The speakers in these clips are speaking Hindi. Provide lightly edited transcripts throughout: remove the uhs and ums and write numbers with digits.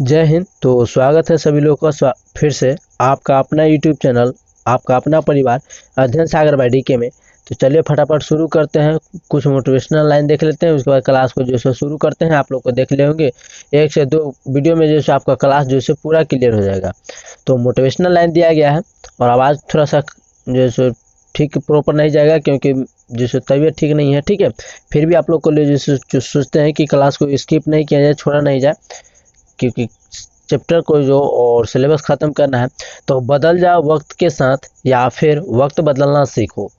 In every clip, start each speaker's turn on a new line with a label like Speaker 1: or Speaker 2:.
Speaker 1: जय हिंद। तो स्वागत है सभी लोगों का फिर से आपका अपना यूट्यूब चैनल, आपका अपना परिवार अध्ययन सागर बाय डीके में। तो चलिए फटाफट शुरू करते हैं। कुछ मोटिवेशनल लाइन देख लेते हैं, उसके बाद क्लास को जो है शुरू करते हैं। आप लोग को देख ले होंगे 1 से 2 वीडियो में जो है आपका क्लास जो है पूरा क्लियर हो जाएगा। तो मोटिवेशनल लाइन दिया गया है और आवाज़ थोड़ा सा जो है ठीक प्रॉपर नहीं जाएगा क्योंकि जैसे तबीयत ठीक नहीं है, ठीक है। फिर भी आप लोग को लिए जैसे सोचते हैं कि क्लास को स्किप नहीं किया जाए, छोड़ा नहीं जाए, क्योंकि चैप्टर को जो और सिलेबस ख़त्म करना है। तो बदल जाओ वक्त के साथ या फिर वक्त बदलना सीखो।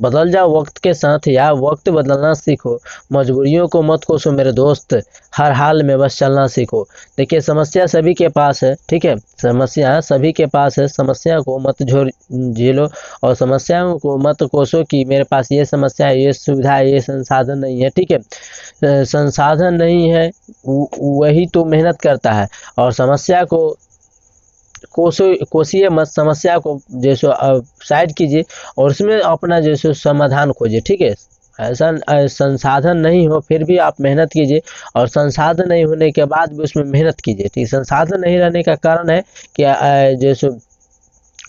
Speaker 1: बदल जाओ वक्त के साथ या वक्त बदलना सीखो। मजबूरियों को मत कोसो मेरे दोस्त, हर हाल में बस चलना सीखो। देखिए समस्या सभी के पास है, ठीक है। समस्या सभी के पास है, समस्या को मत झेलो और समस्याओं को मत कोसो कि मेरे पास ये समस्या है, ये सुविधा है, ये संसाधन नहीं है, ठीक है। संसाधन नहीं है वही तो मेहनत करता है और समस्या को कोसिए मत, समस्या को जैसे साइड कीजिए और उसमें अपना जैसे समाधान खोजिए, ठीक है। ऐसा संसाधन नहीं हो फिर भी आप मेहनत कीजिए और संसाधन नहीं होने के बाद भी उसमें मेहनत कीजिए, ठीक। संसाधन नहीं रहने का कारण है कि जैसे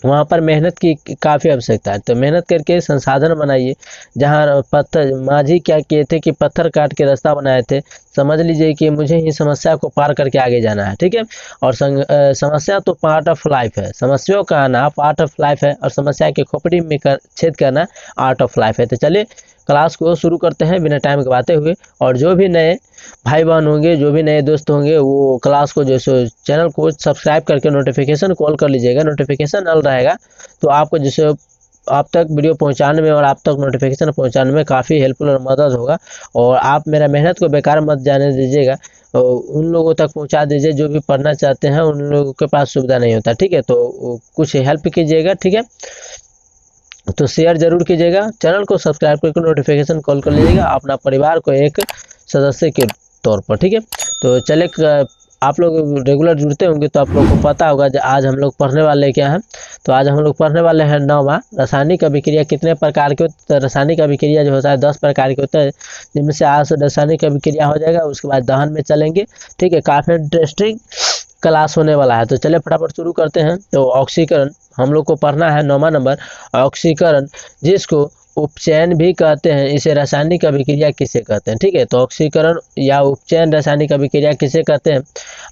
Speaker 1: वहाँ पर मेहनत की काफ़ी आवश्यकता है। तो मेहनत करके संसाधन बनाइए। जहाँ पत्थर माझी क्या किए थे कि पत्थर काट के रास्ता बनाए थे, समझ लीजिए कि मुझे ही समस्या को पार करके आगे जाना है, ठीक है। और समस्या तो पार्ट ऑफ लाइफ है, समस्याओं का आना पार्ट ऑफ लाइफ है और समस्या के खोपड़ी में छेद करना आर्ट ऑफ लाइफ है। तो चलिए क्लास को शुरू करते हैं बिना टाइम गवाते हुए। और जो भी नए भाई बहन होंगे, जो भी नए दोस्त होंगे, वो क्लास को जैसे चैनल को सब्सक्राइब करके नोटिफिकेशन कॉल कर लीजिएगा। नोटिफिकेशन ऑल रहेगा तो आपको जैसे आप तक वीडियो पहुंचाने में और आप तक नोटिफिकेशन पहुंचाने में काफ़ी हेल्पफुल और मदद होगा। और आप मेरा मेहनत को बेकार मत जाने दीजिएगा, उन लोगों तक पहुंचा दीजिए जो भी पढ़ना चाहते हैं, उन लोगों के पास सुविधा नहीं होता, ठीक है। तो कुछ हेल्प कीजिएगा, ठीक है। तो शेयर जरूर कीजिएगा, चैनल को सब्सक्राइब करके नोटिफिकेशन कॉल कर लीजिएगा अपना परिवार को एक सदस्य के तौर पर, ठीक है। तो चलिए आप लोग रेगुलर जुड़ते होंगे तो आप लोग को पता होगा आज हम लोग पढ़ने वाले क्या हैं। तो आज हम लोग पढ़ने वाले हैं 9वां रासायनिक अभिक्रिया कितने प्रकार के होते हैं। रासायनिक अभिक्रिया जो होता है 10 प्रकार के होते हैं, जिनमें से आज रासायनिक अभिक्रिया हो जाएगा, उसके बाद दहन में चलेंगे, ठीक है। काफ़ी इंटरेस्टिंग क्लास होने वाला है। तो चलिए फटाफट शुरू करते हैं। तो ऑक्सीकरण हम लोग को पढ़ना है 9वां नंबर, ऑक्सीकरण जिसको उपचयन भी कहते हैं। इसे रासायनिक अभिक्रिया किसे कहते हैं, ठीक है। तो ऑक्सीकरण या उपचयन रासायनिक अभिक्रिया किसे कहते हैं।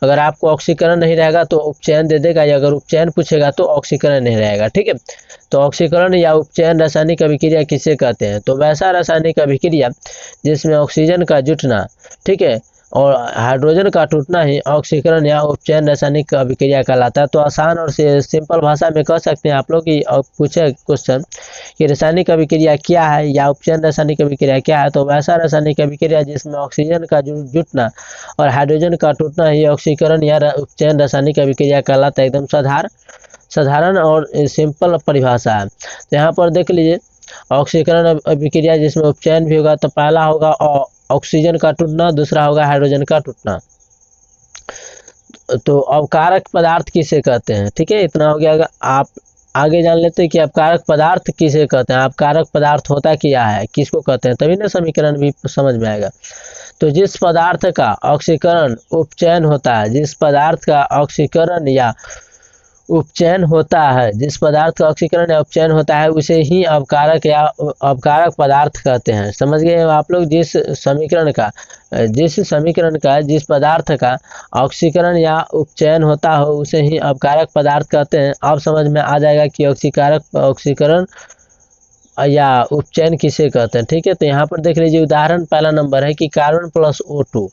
Speaker 1: अगर आपको ऑक्सीकरण नहीं रहेगा तो उपचयन दे देगा, या अगर उपचयन पूछेगा तो ऑक्सीकरण नहीं रहेगा, ठीक है। तो ऑक्सीकरण या उपचयन रासायनिक अभिक्रिया किसे कहते हैं। तो वैसा रासायनिक अभिक्रिया जिसमें ऑक्सीजन का जुटना, ठीक है, और हाइड्रोजन का टूटना ही ऑक्सीकरण या उपचयन रासायनिक अभिक्रिया कहलाता है। तो आसान और सिंपल भाषा में कह सकते हैं आप लोग कि पूछे क्वेश्चन कि रासायनिक अभिक्रिया क्या है या उपचयन रासायनिक अभिक्रिया क्या है। तो वैसा रासायनिक अभिक्रिया जिसमें ऑक्सीजन का जुटना और हाइड्रोजन का टूटना ही ऑक्सीकरण या उपचयन रासायनिक अभिक्रिया कहलाता है। एकदम साधारण और सिंपल परिभाषा है। तो यहाँ पर देख लीजिए, ऑक्सीकरण अभिक्रिया जिसमें उपचयन भी होगा तो पहला होगा ऑक्सीजन का टूटना, दूसरा होगा हाइड्रोजन का टूटना। तो अपकारक पदार्थ किसे कहते हैं, ठीक है। इतना हो गया। आप आगे जान लेते हैं कि अपकारक पदार्थ किसे कहते हैं। अपकारक पदार्थ होता क्या है, किसको कहते हैं, तभी ना समीकरण भी समझ में आएगा। तो जिस पदार्थ का ऑक्सीकरण उपचयन होता है, जिस पदार्थ का ऑक्सीकरण या उपचयन होता है, जिस पदार्थ का ऑक्सीकरण या उपचयन होता है उसे ही अपकारक या अपकारक पदार्थ कहते हैं। समझ गए आप लोग। जिस समीकरण का जिस पदार्थ का ऑक्सीकरण या उपचयन होता हो उसे ही अपकारक पदार्थ कहते हैं। अब समझ में आ जाएगा कि ऑक्सीकरण या उपचयन किसे कहते हैं, ठीक है। तो यहाँ पर देख लीजिए उदाहरण पहला नंबर है कि carbon plus O2,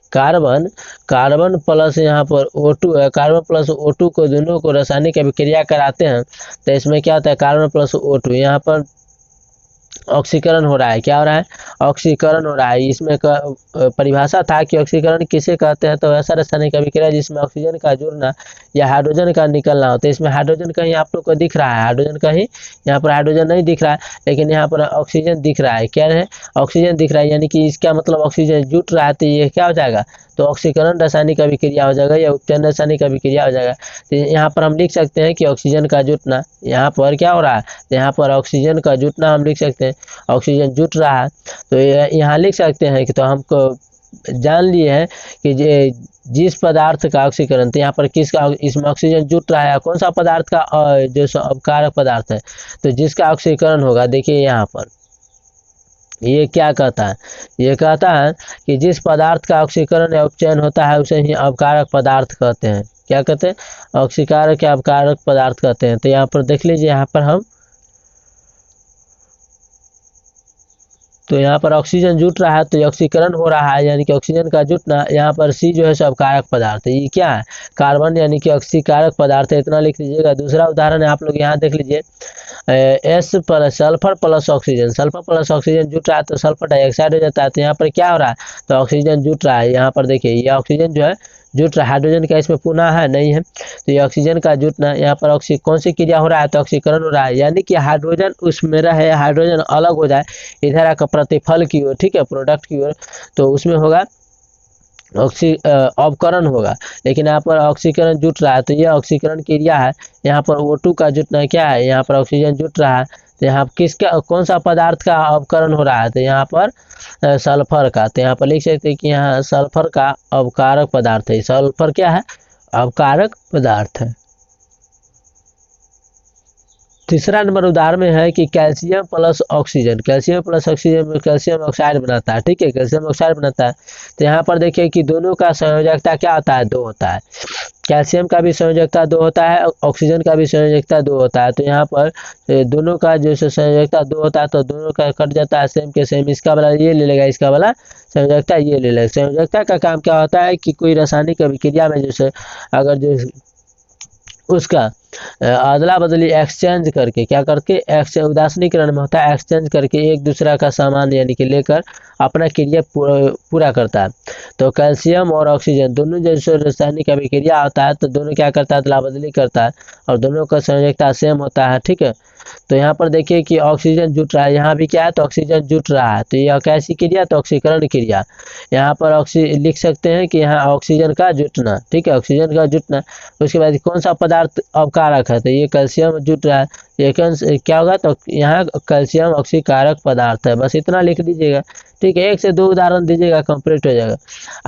Speaker 1: carbon plus यहाँ पर O2 है। कार्बन प्लस O2 को दोनों को रासायनिक अभिक्रिया कराते हैं तो इसमें क्या होता है, कार्बन प्लस O2 यहाँ पर ऑक्सीकरण हो रहा है। क्या हो रहा है, ऑक्सीकरण हो रहा है। इसमें परिभाषा था कि ऑक्सीकरण किसे कहते हैं। तो ऐसा रासायनिक अभिक्रिया जिसमें ऑक्सीजन का जुड़ना या हाइड्रोजन का निकलना हो। तो इसमें हाइड्रोजन कहीं आप लोग को दिख रहा है, हाइड्रोजन कहीं यहाँ पर हाइड्रोजन नहीं दिख रहा है, लेकिन यहाँ पर ऑक्सीजन दिख रहा है। क्या है, ऑक्सीजन दिख रहा है, यानी कि इसका मतलब ऑक्सीजन जुट रहा है। तो ये क्या हो जाएगा, तो ऑक्सीकरण रासायनिक अभिक्रिया हो जाएगा या उपचयन रासायनिक अभिक्रिया हो जाएगा। तो यहाँ पर हम लिख सकते हैं कि ऑक्सीजन का जुटना, यहाँ पर क्या हो रहा है, यहाँ पर ऑक्सीजन का जुटना हम लिख सकते हैं, ऑक्सीजन जुट रहा है। तो यहाँ लिख सकते हैं कि तो हमको जान लिए हैं कि जिस पदार्थ का ऑक्सीकरण, तो यहाँ पर किसका, इसमें ऑक्सीजन जुट रहा है, कौन सा पदार्थ का जो अपकारक पदार्थ है, तो जिसका ऑक्सीकरण होगा। देखिए यहाँ पर ये क्या कहता है, ये कहता है कि जिस पदार्थ का ऑक्सीकरण या उपचयन होता है उसे ही अपकारक पदार्थ कहते हैं। क्या कहते हैं, ऑक्सीकारक या अपकारक पदार्थ कहते हैं। तो यहाँ पर देख लीजिए, यहाँ पर हम, तो यहाँ पर ऑक्सीजन जुट रहा है तो ऑक्सीकरण हो रहा है, यानी कि ऑक्सीजन का जुटना। यहाँ पर सी जो है सो अपकारक पदार्थ है। ये क्या है, कार्बन, यानी कि ऑक्सीकारक पदार्थ है, इतना लिख लीजिएगा। दूसरा उदाहरण है, आप लोग यहाँ देख लीजिए, S plus sulphur plus oxygen, sulphur plus oxygen जुट रहा है तो सल्फर डाइऑक्साइड हो जाता है। तो यहाँ पर क्या हो रहा है, तो ऑक्सीजन जुट रहा है। यहाँ पर देखिए ये ऑक्सीजन जो है जुट रहा है, हाइड्रोजन का इसमें पुनः है नहीं है, तो ये ऑक्सीजन का जुटना। यहाँ पर कौन सी क्रिया हो रहा है, तो ऑक्सीकरण हो रहा है, यानी कि हाइड्रोजन उसमें रहे, हाइड्रोजन अलग हो जाए इधर आकर प्रतिफल की ओर, ठीक है, प्रोडक्ट की ओर, तो उसमें होगा अवकरण होगा। लेकिन यहाँ पर ऑक्सीकरण जुट रहा है तो यह ऑक्सीकरण क्रिया है। यहाँ पर O2 का जुटना क्या है, यहाँ पर ऑक्सीजन जुट रहा है, तो यहाँ किसका, कौन सा पदार्थ का अवकरण हो रहा है, तो यहाँ पर सल्फर का। तो यहाँ पर लिख सकते हैं कि यहाँ सल्फर का अवकारक पदार्थ है। सल्फर क्या है, अवकारक पदार्थ है। तीसरा नंबर उदाहरण में है कि calcium plus oxygen, calcium plus oxygen में कैल्शियम ऑक्साइड बनाता है, ठीक है, कैल्शियम ऑक्साइड बनाता है। तो यहाँ पर देखिए कि दोनों का संयोजकता क्या होता है, 2 होता है। कैल्शियम का भी संयोजकता 2 होता है, ऑक्सीजन का भी संयोजकता 2 होता है। तो यहाँ पर दोनों का जो संयोजकता 2 होता है तो दोनों का कट जाता है सेम के सेम, इसका वाला ये ले लेगा, इसका वाला संयोजकता ये ले लेगा। संयोजकता का काम क्या होता है कि कोई रासायनिक अभिक्रिया में जैसे अगर जो उसका अदला बदली एक्सचेंज करके, क्या करके, एक्सचेंज उदासीनीकरण में होता है, एक्सचेंज करके एक दूसरा का सामान यानी कि लेकर अपना क्रिया पूरा करता है। तो कैल्शियम और ऑक्सीजन दोनों जैसे रासायनिक अभिक्रिया होता है तो दोनों क्या करता है, अदला बदली करता है और दोनों का संयोजकता सेम होता है, ठीक है। तो यहाँ पर देखिए कि ऑक्सीजन जुट रहा है, यहाँ भी क्या है, तो ऑक्सीजन जुट रहा है, तो यह कैसी क्रिया, तो ऑक्सीकरण क्रिया। यहाँ पर लिख सकते हैं कि यहाँ ऑक्सीजन का जुटना, ठीक है, ऑक्सीजन का जुटना। उसके बाद कौन सा पदार्थ अवकारक है, तो ये कैल्शियम जुट रहा है, ये क्या होगा, तो यहाँ कैल्शियम ऑक्सीकारक पदार्थ है। बस इतना लिख दीजिएगा, ठीक है, 1 से 2 उदाहरण दीजिएगा, कंप्लीट हो जाएगा।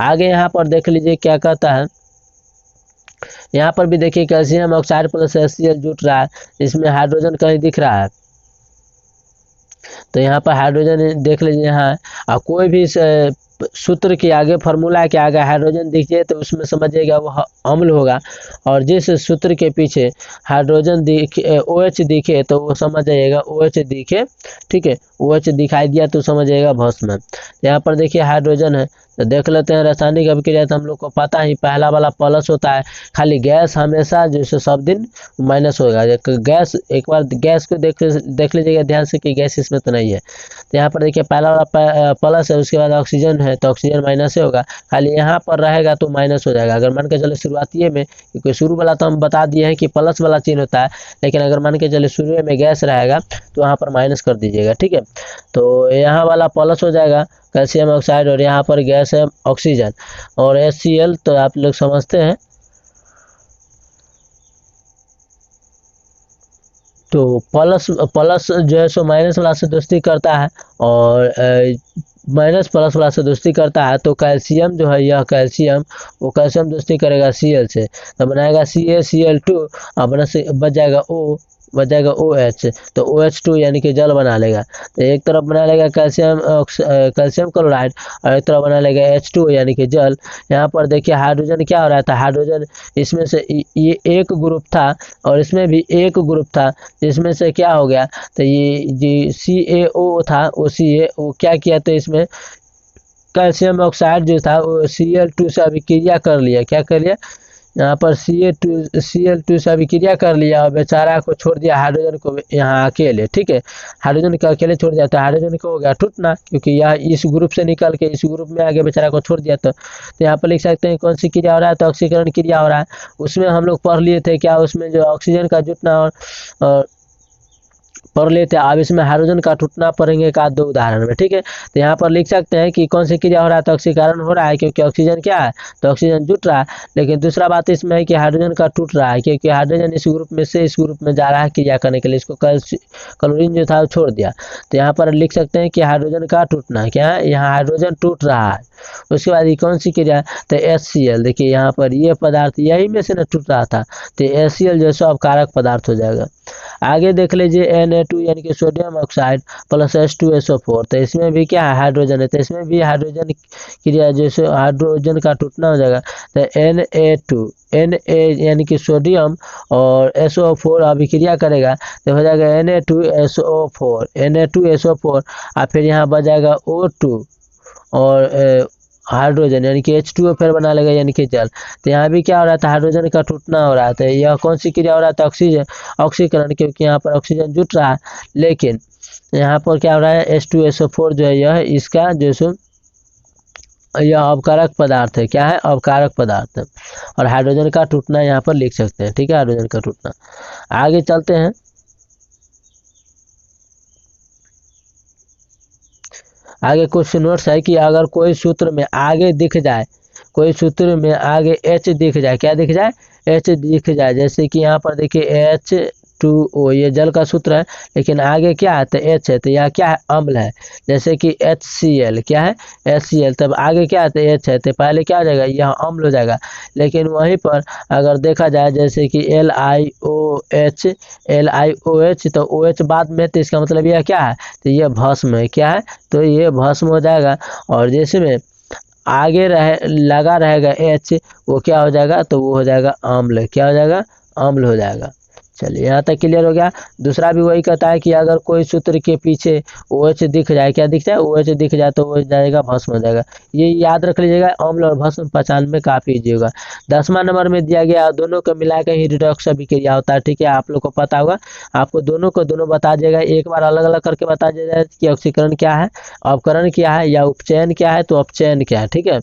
Speaker 1: आगे यहाँ पर देख लीजिए क्या कहता है, यहाँ पर भी देखिए कैल्शियम ऑक्साइड प्लस HCl जुट रहा है, इसमें हाइड्रोजन कहीं दिख रहा है, तो यहाँ पर हाइड्रोजन देख लीजिए यहाँ, और कोई भी सूत्र के आगे, फार्मूला के आगे हाइड्रोजन दिखे तो उसमें समझिएगा वो अम्ल होगा, और जिस सूत्र के पीछे हाइड्रोजन दिखे, OH दिखे तो वो समझ जाइएगा OH दिखे, ठीक है, OH दिखाई दिया तो समझ जाइएगा भस्म। यहाँ पर देखिए हाइड्रोजन है, तो देख लेते हैं रासायनिक अभिक्रिया, तो हम लोग को पता ही पहला वाला प्लस होता है, खाली गैस हमेशा जैसे सब दिन माइनस होगा। गैस, एक बार गैस को देख लीजिएगा ध्यान से कि गैस इसमें तो नहीं है, तो यहाँ पर देखिए पहला वाला प्लस है, उसके बाद ऑक्सीजन है तो ऑक्सीजन माइनस ही होगा, खाली यहाँ पर रहेगा तो माइनस हो जाएगा। अगर मान के चले शुरुआती में, क्योंकि शुरू वाला तो हम बता दिए हैं कि प्लस वाला चिन्ह होता है, लेकिन अगर मान के चले शुरू में गैस रहेगा तो वहाँ पर माइनस कर दीजिएगा, ठीक है। तो यहाँ वाला प्लस हो जाएगा कैल्शियम ऑक्साइड, और यहाँ पर गैस है ऑक्सीजन और HCl, तो आप लोग समझते हैं। तो प्लस जो है सो माइनस वाला से दोस्ती करता है और माइनस प्लस वाला से दोस्ती करता है, तो कैल्शियम जो है, यह कैल्शियम वो कैल्शियम दोस्ती करेगा Cl से, तो बनाएगा CaCl2 और बच जाएगा बच जाएगा OH, तो OH2 यानी कि जल बना लेगा। तो एक तरफ बना लेगा कैल्शियम क्लोराइड और एक तरफ बना लेगा H2 यानी कि जल। यहाँ पर देखिए हाइड्रोजन क्या हो रहा था, हाइड्रोजन इसमें से ये एक ग्रुप था और इसमें भी एक ग्रुप था, जिसमें से क्या हो गया, तो ये CaO था, वो क्या किया, तो इसमें कैल्शियम ऑक्साइड जो था वो Cl2 से अभिक्रिया कर लिया, क्या कर लिया, यहाँ पर Cl2 से अभिक्रिया कर लिया और बेचारा को छोड़ दिया, हाइड्रोजन को यहाँ अकेले, ठीक है, हाइड्रोजन को अकेले छोड़ दिया, तो हाइड्रोजन को हो गया टूटना, क्योंकि यह इस ग्रुप से निकल के इस ग्रुप में आगे बेचारा को छोड़ दिया। तो यहाँ पर लिख सकते हैं कौन सी क्रिया हो रहा है, तो ऑक्सीकरण क्रिया हो रहा है। उसमें हम लोग पढ़ लिए थे क्या, उसमें जो ऑक्सीजन का जुटना और पढ़ लेते हैं। अब इसमें हाइड्रोजन का टूटना पढ़ेंगे का 2 उदाहरण में, ठीक है। तो यहाँ पर लिख सकते हैं कि कौन सी क्रिया हो रहा है, तो ऑक्सीकरण हो रहा है क्योंकि ऑक्सीजन क्या है, तो ऑक्सीजन जुट रहा है। लेकिन दूसरा बात इसमें है कि हाइड्रोजन का टूट रहा है क्योंकि हाइड्रोजन इस ग्रुप में से इस ग्रुप में जा रहा है क्रिया करने के लिए, इसको क्लोरीन जो था वो छोड़ दिया। तो यहाँ पर लिख सकते हैं कि हाइड्रोजन का टूटना क्या है, यहाँ हाइड्रोजन टूट रहा है। उसके बाद ये कौन सी क्रिया है, तो HCl। देखिए यहाँ पर ये पदार्थ यही में से न टूट रहा था, तो HCl जो है अपकारक पदार्थ हो जाएगा। आगे देख लीजिए Na2 यानी कि सोडियम ऑक्साइड प्लस H2SO4, तो इसमें भी क्या है, हाइड्रोजन है, तो इसमें भी हाइड्रोजन क्रिया जैसे हाइड्रोजन का टूटना हो जाएगा। तो Na2 Na यानी कि सोडियम और SO4 अभिक्रिया करेगा तो हो जाएगा Na2SO4 Na2SO4 और फिर यहाँ बच जाएगा O2 और हाइड्रोजन यानी कि H2O फिर बना लेगा यानी कि जल। तो यहाँ भी क्या हो रहा था, हाइड्रोजन का टूटना हो रहा था। यह कौन सी क्रिया हो रहा था, ऑक्सीकरण, क्योंकि यहाँ पर ऑक्सीजन जुट रहा है। लेकिन यहाँ पर क्या हो रहा है, H2SO4 जो है यह इसका जो सो यह अपकारक पदार्थ है, क्या है, अपकारक पदार्थ है। और हाइड्रोजन का टूटना यहाँ पर लिख सकते हैं, ठीक है, हाइड्रोजन का टूटना। आगे चलते हैं। आगे कुछ नोट्स है कि अगर कोई सूत्र में आगे दिख जाए, कोई सूत्र में आगे H दिख जाए, क्या दिख जाए, H दिख जाए, जैसे कि यहाँ पर देखिए H2O ये जल का सूत्र है, लेकिन आगे क्या है, तो H है, तो यह क्या है, अम्ल है। जैसे कि HCl क्या है, HCl, तब आगे क्या है, तो H है, तो पहले क्या हो जाएगा, यह अम्ल हो जाएगा। लेकिन वहीं पर अगर देखा जाए जैसे कि LiOH तो OH बाद में, तो इसका मतलब यह क्या है, तो यह भस्म है, क्या है, तो ये भस्म हो जाएगा। और जैसे में आगे लगा रहेगा H, वो क्या हो जाएगा, तो वो हो जाएगा अम्ल, क्या हो जाएगा, अम्ल हो जाएगा। चलिए यहाँ तक क्लियर हो गया। दूसरा भी वही कहता है कि अगर कोई सूत्र के पीछे OH दिख जाए, क्या दिख जाए, OH दिख जाए, तो वो जाएगा भस्म हो जाएगा। ये याद रख लीजिएगा, अम्ल और भस्म पहचान में काफी इजी होगा। 10वां नंबर में दिया गया दोनों को मिलाकर ही रिडॉक्स अभिक्रिया होता है, ठीक है, आप लोग को पता होगा। आपको दोनों को दोनों बता दिएगा, एक बार अलग अलग करके बता दिया जाए कि ऑक्सीकरण क्या है, अपकरण क्या है, या उपचयन क्या है, तो अपचयन क्या है, ठीक है।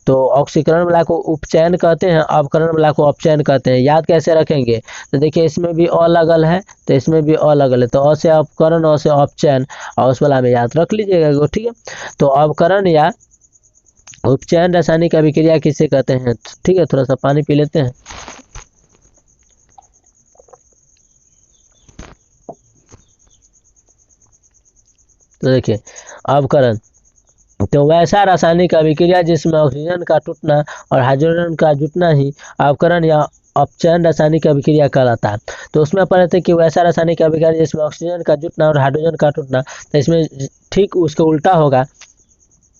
Speaker 1: तो ऑक्सीकरण वाला को उपचयन कहते हैं, अपकरण वाला को अपचयन कहते हैं। याद कैसे रखेंगे, तो देखिए इसमें भी अ लगल है, तो इसमें भी अ लगल है, तो अ से अपकरण, अ से अपचयन, और उस वाला में याद रख लीजिएगा, ठीक है। तो अपकरण या उपचयन रासायनिक अभिक्रिया किसे कहते हैं, ठीक है। थोड़ा सा पानी पी लेते हैं। तो देखिए अपकरण तो वैसा रासायनिक अभिक्रिया जिसमें ऑक्सीजन का टूटना और हाइड्रोजन का जुटना ही अपकरण या अपचयन रासायनिक अभिक्रिया कहलाता है। तो उसमें पढ़े थे कि वैसा रासायनिक अभिक्रिया जिसमें ऑक्सीजन का जुटना और हाइड्रोजन का टूटना, तो इसमें ठीक उसका उल्टा होगा।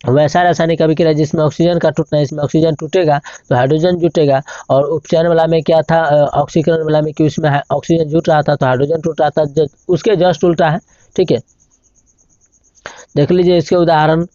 Speaker 1: वैसा रासायनिक अभिक्रिया जिसमें ऑक्सीजन का टूटना, इसमें ऑक्सीजन टूटेगा तो हाइड्रोजन जुटेगा। और उपचयन वाला में क्या था, ऑक्सीकरण वाला में कि उसमें ऑक्सीजन जुट रहा था तो हाइड्रोजन टूट रहा था, उसके जस्ट उल्टा है, ठीक है। देख लीजिए इसके उदाहरण,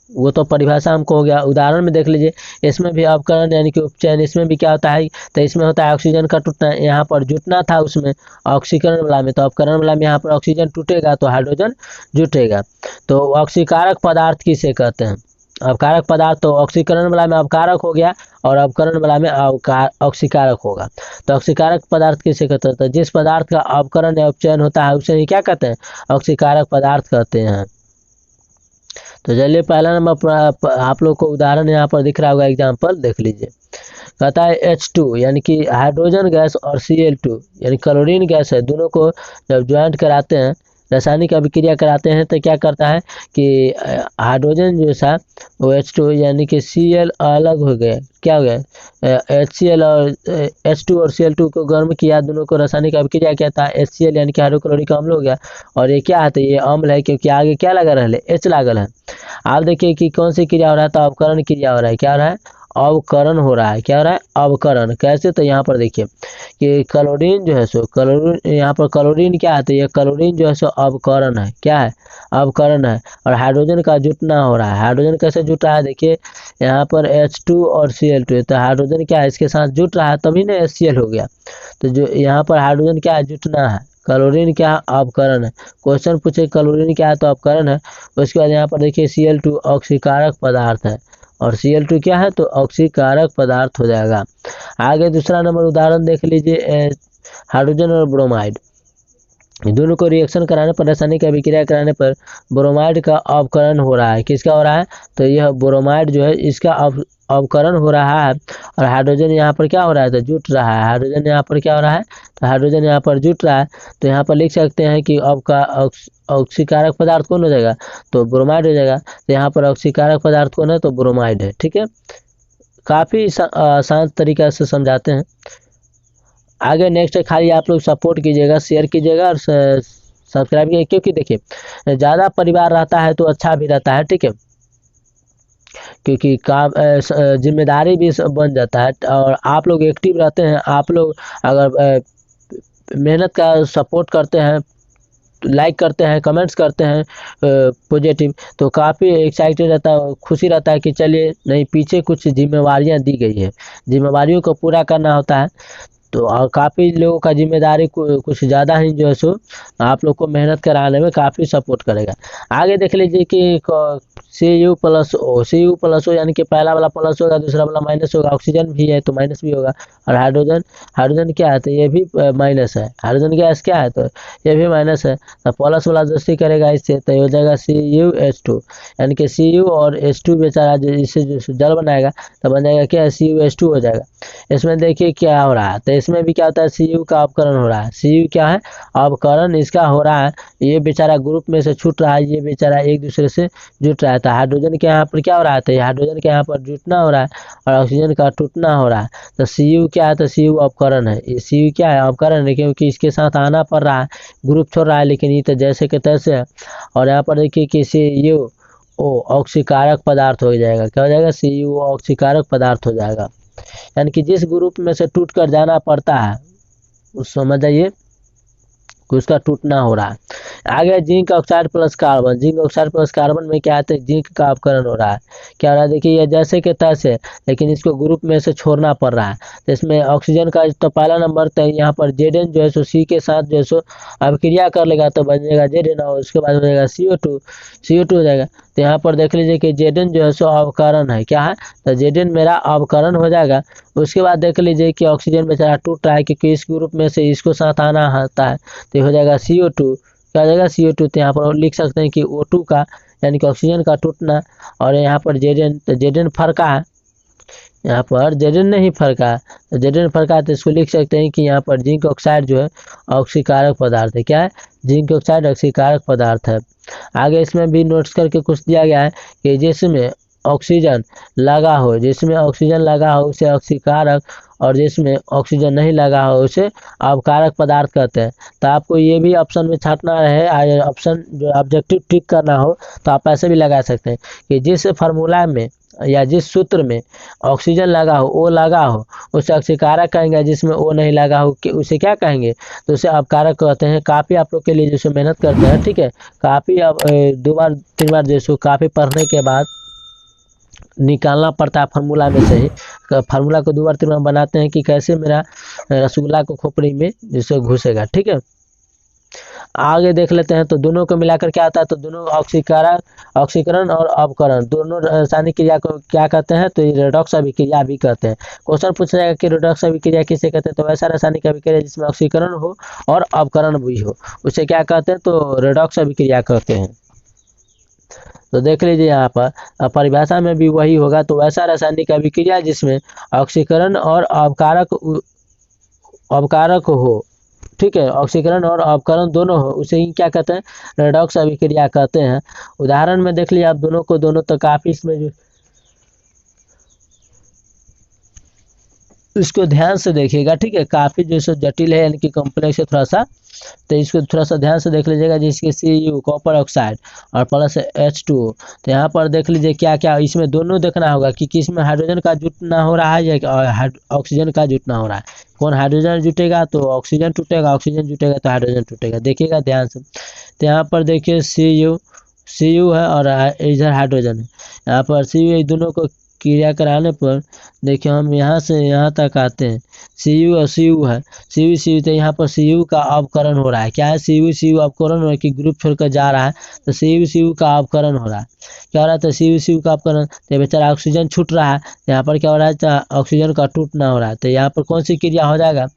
Speaker 1: वो तो परिभाषा हमको हो गया। उदाहरण में देख लीजिए, इसमें भी अपकरण यानी कि उपचयन, इसमें भी क्या होता है, तो इसमें होता है ऑक्सीजन का टूटना, यहाँ पर जुटना था उसमें ऑक्सीकरण वाला में, तो अपकरण वाला में यहाँ पर ऑक्सीजन टूटेगा तो हाइड्रोजन जुटेगा। तो ऑक्सीकारक पदार्थ किसे कहते हैं, अपकारक पदार्थ, तो ऑक्सीकरण वाला में अपकारक हो गया और अपकरण वाला में ऑक्सीकारक होगा। तो ऑक्सीकारक पदार्थ किसे कहते हैं, तो जिस पदार्थ का अपकरण या उपचयन होता है उसे ही क्या कहते हैं, ऑक्सीकारक पदार्थ कहते हैं। तो चलिए पहला नंबर आप लोग को उदाहरण यहाँ पर दिख रहा होगा, एग्जाम्पल देख लीजिए। कहता है H2 यानी कि हाइड्रोजन गैस और Cl2 यानी क्लोरीन गैस है, दोनों को जब ज्वाइंट कराते हैं, रासायनिक अभिक्रिया कराते हैं, तो क्या करता है कि हाइड्रोजन जो था वो H2 यानी कि Cl अलग हो गए, क्या हो गया, HCl और H2 और Cl2 को गर्म किया, दोनों को रासायनिक अभिक्रिया किया था, HCl यानी कि हाइड्रोक्लोरिक अम्ल हो गया। और ये क्या है, तो ये अम्ल है क्योंकि आगे क्या लगा रहा है, H लागल है। आप देखिए कि कौन सी क्रिया हो रहा है, तो अवकरण क्रिया हो रहा है, क्या हो रहा है, अवकरण हो रहा है, क्या हो रहा है, अवकरण। कैसे, तो यहाँ पर देखिए कि क्लोरीन जो है सो क्लोरीन, यहाँ पर क्लोरीन क्या है, तो ये क्लोरीन जो है सो अवकरण है, क्या है, अवकरण है। और हाइड्रोजन का जुटना हो रहा है, हाइड्रोजन कैसे जुट रहा है, देखिए यहाँ पर H2 और Cl2, तो हाइड्रोजन क्या है इसके साथ जुट रहा है, तभी ना HCl हो गया। तो जो यहाँ पर हाइड्रोजन क्या है, जुटना है, क्लोरीन क्या है, अपकरण है। क्वेश्चन पूछे क्लोरीन क्या है, तो अपकरण है। उसके बाद यहाँ पर देखिए Cl2 ऑक्सीकारक पदार्थ है और Cl2 क्या है, तो ऑक्सीकारक पदार्थ हो जाएगा। आगे दूसरा नंबर उदाहरण देख लीजिए, हाइड्रोजन और ब्रोमाइड। दोनों को रिएक्शन कराने पर, रासायनिक अभिक्रिया कराने पर ब्रोमाइड का अवकरण हो रहा है। किसका हो रहा है? तो यह ब्रोमाइड जो है इसका अवकरण हो रहा है, और हाइड्रोजन यहाँ पर क्या हो रहा है? तो जुट रहा है। हाइड्रोजन यहाँ पर क्या हो रहा है? तो हाइड्रोजन यहाँ पर जुट रहा है। तो यहाँ पर लिख सकते हैं कि ऑक्सीकारक पदार्थ कौन हो जाएगा? तो ब्रोमाइड हो जाएगा। तो यहाँ पर ऑक्सीकारक पदार्थ कौन है? तो ब्रोमाइड है। ठीक है, काफ़ी आसान तरीका से समझाते हैं। आगे नेक्स्ट है, खाली आप लोग सपोर्ट कीजिएगा, शेयर कीजिएगा और सब्सक्राइब कीजिएगा, क्योंकि देखिए ज़्यादा परिवार रहता है तो अच्छा भी रहता है। ठीक है, क्योंकि काम जिम्मेदारी भी बन जाता है, और आप लोग एक्टिव रहते हैं। आप लोग अगर मेहनत का सपोर्ट करते हैं, लाइक करते हैं, कमेंट्स करते हैं पॉजिटिव, तो काफ़ी एक्साइटेड रहता है, खुशी रहता है कि चलिए नहीं, पीछे कुछ जिम्मेवारियां दी गई है, जिम्मेवारियों को पूरा करना होता है। तो और काफ़ी लोगों का जिम्मेदारी कुछ ज़्यादा ही जो है सो आप लोग को मेहनत कराने में काफ़ी सपोर्ट करेगा। आगे देख लीजिए कि Cu+O यानी कि पहला वाला प्लस होगा, दूसरा वाला माइनस होगा। ऑक्सीजन भी है तो माइनस भी होगा, और हाइड्रोजन क्या है? तो ये भी माइनस है। हाइड्रोजन गैस क्या है? तो ये भी माइनस है। तो प्लस वाला दोस्ती करेगा इससे, तो हो जाएगा CuH2, यानी कि Cu और H2 बेचारा इससे जो जल बनाएगा तो बन जाएगा क्या? CuH2 हो जाएगा। इसमें देखिए क्या हो रहा है, तो इसमें भी क्या होता है? Cu का अवकरण हो रहा है। Cu क्या है? अवकरण इसका हो रहा है। ये बेचारा ग्रुप में से छूट रहा है, ये बेचारा एक दूसरे से जुट रहा था। हाइड्रोजन के यहाँ पर क्या हो रहा है? तो हाइड्रोजन के यहाँ पर जुटना हो रहा है, और ऑक्सीजन का टूटना हो रहा है। तो Cu क्या है? तो Cu अवकरण है। ये Cu क्या है? अवकरण है, क्योंकि इसके साथ आना पड़ रहा है, ग्रुप छोड़ रहा है, लेकिन ये तो जैसे के तैसे है। और यहाँ पर देखिए कि Cu ऑक्सीकारक पदार्थ हो जाएगा। क्या हो जाएगा? Cu ऑक्सीकारक पदार्थ हो जाएगा, यानी कि जिस ग्रुप में से टूट कर जाना पड़ता है उस समझ जाइए कि उसका टूटना हो रहा है। आगे zinc oxide plus carbon. Zinc oxide plus carbon में क्या है? जिंक का अवकरण हो रहा है। क्या हो रहा है? देखिए ये जैसे के तैसे, लेकिन इसको ग्रुप में से छोड़ना पड़ रहा है। तो इसमें ऑक्सीजन का तो पहला नंबर तो यहाँ पर Zn जो है सो C के साथ जो है सो अभिक्रिया कर लेगा, तो बन जाएगा Zn, और उसके बाद हो जाएगा CO2 हो जाएगा। तो यहाँ पर देख लीजिए कि Zn जो है सो अवकरण है। क्या है? तो Zn मेरा अवकरण हो जाएगा। उसके बाद देख लीजिए कि ऑक्सीजन बेचारा टूट रहा है, क्योंकि इस ग्रुप में से इसको साथ आना आता है, तो हो जाएगा CO2। क्या हो जाएगा? CO2। तो यहाँ पर लिख सकते हैं कि O2 का, यानी कि ऑक्सीजन का टूटना, और यहाँ पर Zn, तो Zn फरका है, यहाँ पर Zn नहीं फरका है। तो Zn फरका है, तो इसको लिख सकते हैं कि यहाँ पर जिंक ऑक्साइड जो है ऑक्सीकारक पदार्थ है। क्या है? जिंक ऑक्साइड ऑक्सीकारक पदार्थ है। आगे इसमें भी नोट्स करके कुछ दिया गया है कि जिसमें ऑक्सीजन लगा हो उसे ऑक्सीकारक, और जिसमें ऑक्सीजन नहीं लगा हो उसे अवकारक पदार्थ कहते हैं। तो आपको ये भी ऑप्शन में छांटना है, ऑप्शन जो ऑब्जेक्टिव टिक करना हो तो आप ऐसे भी लगा सकते हैं कि जिस फार्मूला में या जिस सूत्र में ऑक्सीजन लगा हो, ओ लगा हो, उसे ऑक्सीकारक कहेंगे। जिसमें ओ नहीं लगा हो कि उसे क्या कहेंगे? तो उसे अवकारक कहते हैं। काफ़ी आप लोग के लिए जैसे मेहनत करते हैं, ठीक है, काफ़ी अब 2 बार 3 बार जैसे काफ़ी पढ़ने के बाद निकालना पड़ता है फार्मूला में से ही। फार्मूला को 2 बार 3 बार बनाते हैं कि कैसे मेरा रसगुल्ला को खोपड़ी में जैसे घुसेगा। ठीक है, आगे देख लेते हैं। तो दोनों को मिलाकर क्या आता है? तो दोनों ऑक्सीकरण और अवकरण दोनों रासायनिक क्रिया को क्या कहते हैं? तो रेडॉक्स अभिक्रिया भी कहते हैं। क्वेश्चन पूछा जाएगा कि रेडॉक्स अभिक्रिया किसे कहते हैं? तो वैसा रासायनिक अभिक्रिया जिसमें ऑक्सीकरण हो और अवकरण भी हो, उसे क्या कहते हैं? तो रेडॉक्स अभिक्रिया कहते हैं। तो देख लीजिए यहाँ पर परिभाषा में भी वही होगा। तो वैसा रासायनिक अभिक्रिया जिसमें ऑक्सीकरण और अवकारक हो, ठीक है, ऑक्सीकरण और अवकरण दोनों हो, उसे ही क्या कहते हैं? रेडॉक्स अभिक्रिया कहते हैं। उदाहरण में देख लीजिए आप दोनों को, दोनों तो काफी इसमें जो इसको ध्यान से देखिएगा, ठीक है, काफी जो है जटिल है, यानी कि कॉम्प्लेक्स है थोड़ा सा। तो इसको थोड़ा सा ध्यान से देख लीजिएगा। जिसके Cu कॉपर ऑक्साइड और प्लस H2O। तो यहाँ पर देख लीजिए क्या क्या इसमें दोनों देखना होगा कि किसमें हाइड्रोजन का जुटना हो रहा है या ऑक्सीजन का जुटना हो रहा है। कौन हाइड्रोजन जुटेगा तो ऑक्सीजन टूटेगा, ऑक्सीजन जुटेगा तो हाइड्रोजन टूटेगा। देखिएगा ध्यान से। तो यहाँ पर देखिए Cu है और इधर हाइड्रोजन है। यहाँ पर Cu दोनों को क्रिया कराने पर देखिए हम यहाँ से यहाँ तक आते हैं। Cu और Cu है, Cu तो यहाँ पर Cu का अवकरण हो रहा है। क्या है? Cu अवकरण हो रहा है कि ग्रुप छोड़कर जा रहा है, तो Cu का अवकरण हो रहा है। क्या हो रहा है? तो Cu का अवकरण, तो बेचारा ऑक्सीजन छूट रहा है, यहाँ पर क्या हो रहा है? तो ऑक्सीजन का टूटना हो रहा है। तो यहाँ पर कौन सी क्रिया हो जाएगा?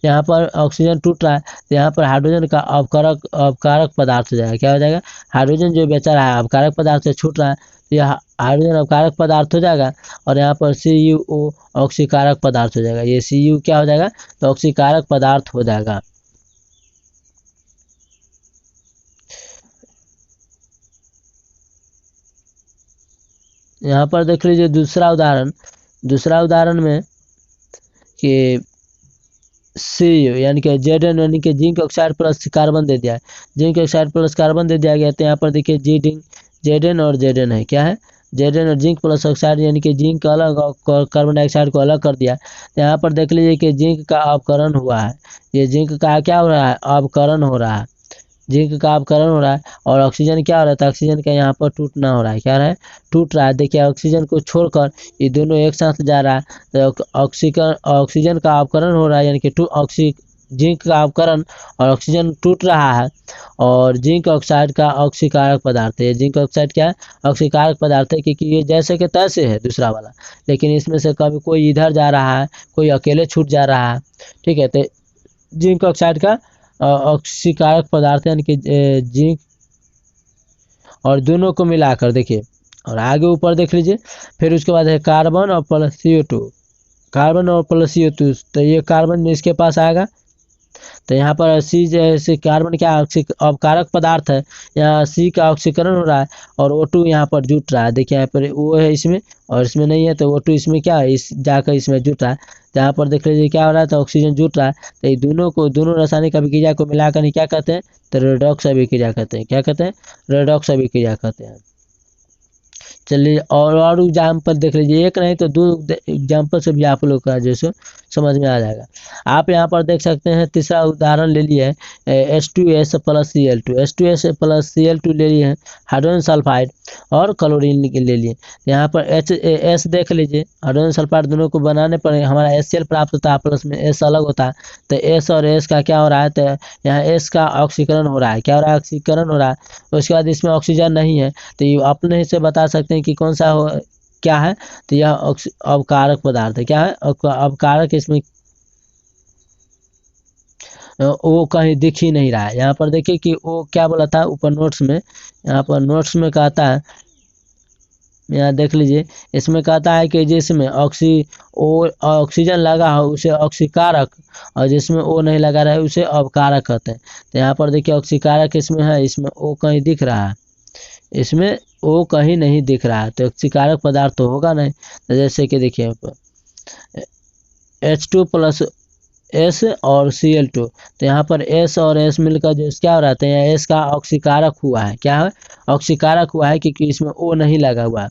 Speaker 1: यहाँ पर ऑक्सीजन टूट रहा है तो यहाँ पर हाइड्रोजन का अवकारक पदार्थ हो जाएगा। क्या हो जाएगा? हाइड्रोजन जो बेचा रहा है अवकारक पदार्थ से छूट रहा है तो यह हाइड्रोजन अवकारक पदार्थ हो जाएगा और यहाँ पर CuO ऑक्सीकारक पदार्थ हो जाएगा। ये Cu क्या हो जाएगा? तो ऑक्सीकारक पदार्थ हो जाएगा। यहाँ पर देख लीजिए दूसरा उदाहरण में कि Cu यानी कि Zn यानी कि जिंक ऑक्साइड प्लस कार्बन दे दिया है। जिंक ऑक्साइड प्लस कार्बन दे दिया गया तो यहाँ पर देखिए Zn और Zn है। क्या है? Zn और जिंक प्लस ऑक्साइड यानी कि जिंक का अलग और कार्बन डाइऑक्साइड को अलग कर दिया। तो यहाँ पर देख लीजिए कि जिंक का अपकरण हुआ है। ये जिंक का क्या हो रहा है? अपकरण हो रहा है। जिंक का अपकरण हो रहा है और ऑक्सीजन क्या हो रहा है? ऑक्सीजन का यहाँ पर टूटना हो रहा है। क्या हो रहा है? टूट रहा है। देखिए ऑक्सीजन को छोड़कर ये दोनों एक साथ जा रहा है तो ऑक्सीजन का अपकरण हो रहा है यानी कि जिंक का अपकरण और ऑक्सीजन टूट रहा है और जिंक ऑक्साइड का ऑक्सीकारक पदार्थ है। जिंक ऑक्साइड क्या है? ऑक्सीकारक पदार्थ है क्योंकि ये जैसे कि तैसे है दूसरा वाला, लेकिन इसमें से कभी कोई इधर जा रहा है, कोई अकेले छूट जा रहा है। ठीक है, तो जिंक ऑक्साइड का ऑक्सीकारक पदार्थ यानी कि जिंक और दोनों को मिलाकर देखिए और आगे ऊपर देख लीजिए। फिर उसके बाद है कार्बन और प्लस CO2। कार्बन और प्लस CO2 तो ये कार्बन इसके पास आएगा तो यहाँ पर C जैसे कार्बन क्या अपकारक पदार्थ है, यहाँ C का ऑक्सीकरण हो रहा है और O2 यहाँ पर जुट रहा है। देखिए यहाँ पर O है इसमें और इसमें नहीं है तो O2 इसमें क्या है? इस जाकर इसमें जुट रहा है। तो यहाँ पर देख लीजिए क्या हो रहा है? तो ऑक्सीजन जुट रहा है तो ये दोनों रासायनिक अभिक्रिया को मिलाकर क्या कहते हैं? तो रेडॉक्स अभिक्रिया कहते हैं। क्या कहते हैं? रेडॉक्स अभिक्रिया कहते हैं। चलिए और एग्जाम्पल देख लीजिए, एक नहीं तो 2 एग्जाम्पल से भी आप लोग का जैसे समझ में आ जाएगा। आप यहाँ पर देख सकते हैं तीसरा उदाहरण ले लिए H2S plus Cl2। H2S plus Cl2 ले लिए हैं, हाइड्रोजन सल्फाइड और क्लोरीन ले लिए। यहाँ पर H देख लीजिए, हाइड्रोजन सल्फाइड दोनों को बनाने पर हमारा HCl प्राप्त होता है, प्लस में S अलग होता है। तो S और S का क्या हो रहा है? तो यहाँ S का ऑक्सीकरण हो रहा है। क्या हो रहा है? ऑक्सीकरण हो रहा है। उसके बाद इसमें ऑक्सीजन नहीं है तो ये अपने से बता सकते हैं कि कौन सा क्या है? तो यह अवकारक पदार्थ है। क्या है? अवकारक। इसमें वो कहीं दिख ही नहीं रहा है। यहाँ पर देखिए कि वो क्या बोला था ऊपर नोट्स में, यहाँ पर नोट्स में कहता है, यहाँ देख लीजिए, इसमें कहता है कि जिसमें ऑक्सीजन लगा हो उसे ऑक्सीकारक और जिसमें ओ नहीं लगा रहा है उसे अवकारक कहते हैं। तो यहाँ पर देखिए ऑक्सीकारक इसमें है, इसमें ओ कहीं दिख रहा है, इसमें ओ कहीं नहीं दिख रहा है तो ऑक्सीकारक पदार्थ तो होगा नहीं। तो जैसे कि देखिए H2 प्लस S और Cl2, तो यहाँ पर S और S मिलकर जो क्या हो रहा है? यहाँ S का ऑक्सीकारक हुआ है। क्या है? ऑक्सीकारक हुआ है क्योंकि इसमें O नहीं लगा हुआ है।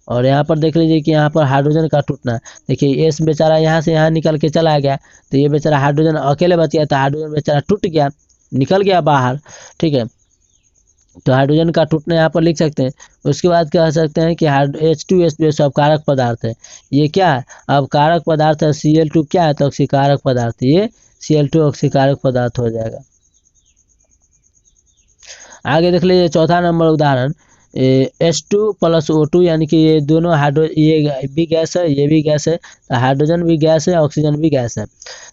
Speaker 1: और यहाँ पर देख लीजिए कि यहाँ पर हाइड्रोजन का टूटना, देखिए S बेचारा यहाँ से यहाँ निकल के चला गया तो ये बेचारा हाइड्रोजन अकेले बच गया, तो हाइड्रोजन बेचारा टूट गया, निकल गया बाहर। ठीक है, तो हाइड्रोजन का टूटना यहाँ पर लिख सकते हैं। उसके बाद कह सकते हैं कि H2S जो अवकारक पदार्थ है, ये क्या है? अवकारक पदार्थ है। Cl2 क्या है? तो ऑक्सीकारक पदार्थ, ये Cl2 ऑक्सीकारक पदार्थ हो जाएगा। आगे देख लीजिए चौथा नंबर उदाहरण, H2 प्लस O2 यानी कि ये दोनों ये भी गैस है, ये भी गैस है, हाइड्रोजन भी गैस है, ऑक्सीजन भी गैस है।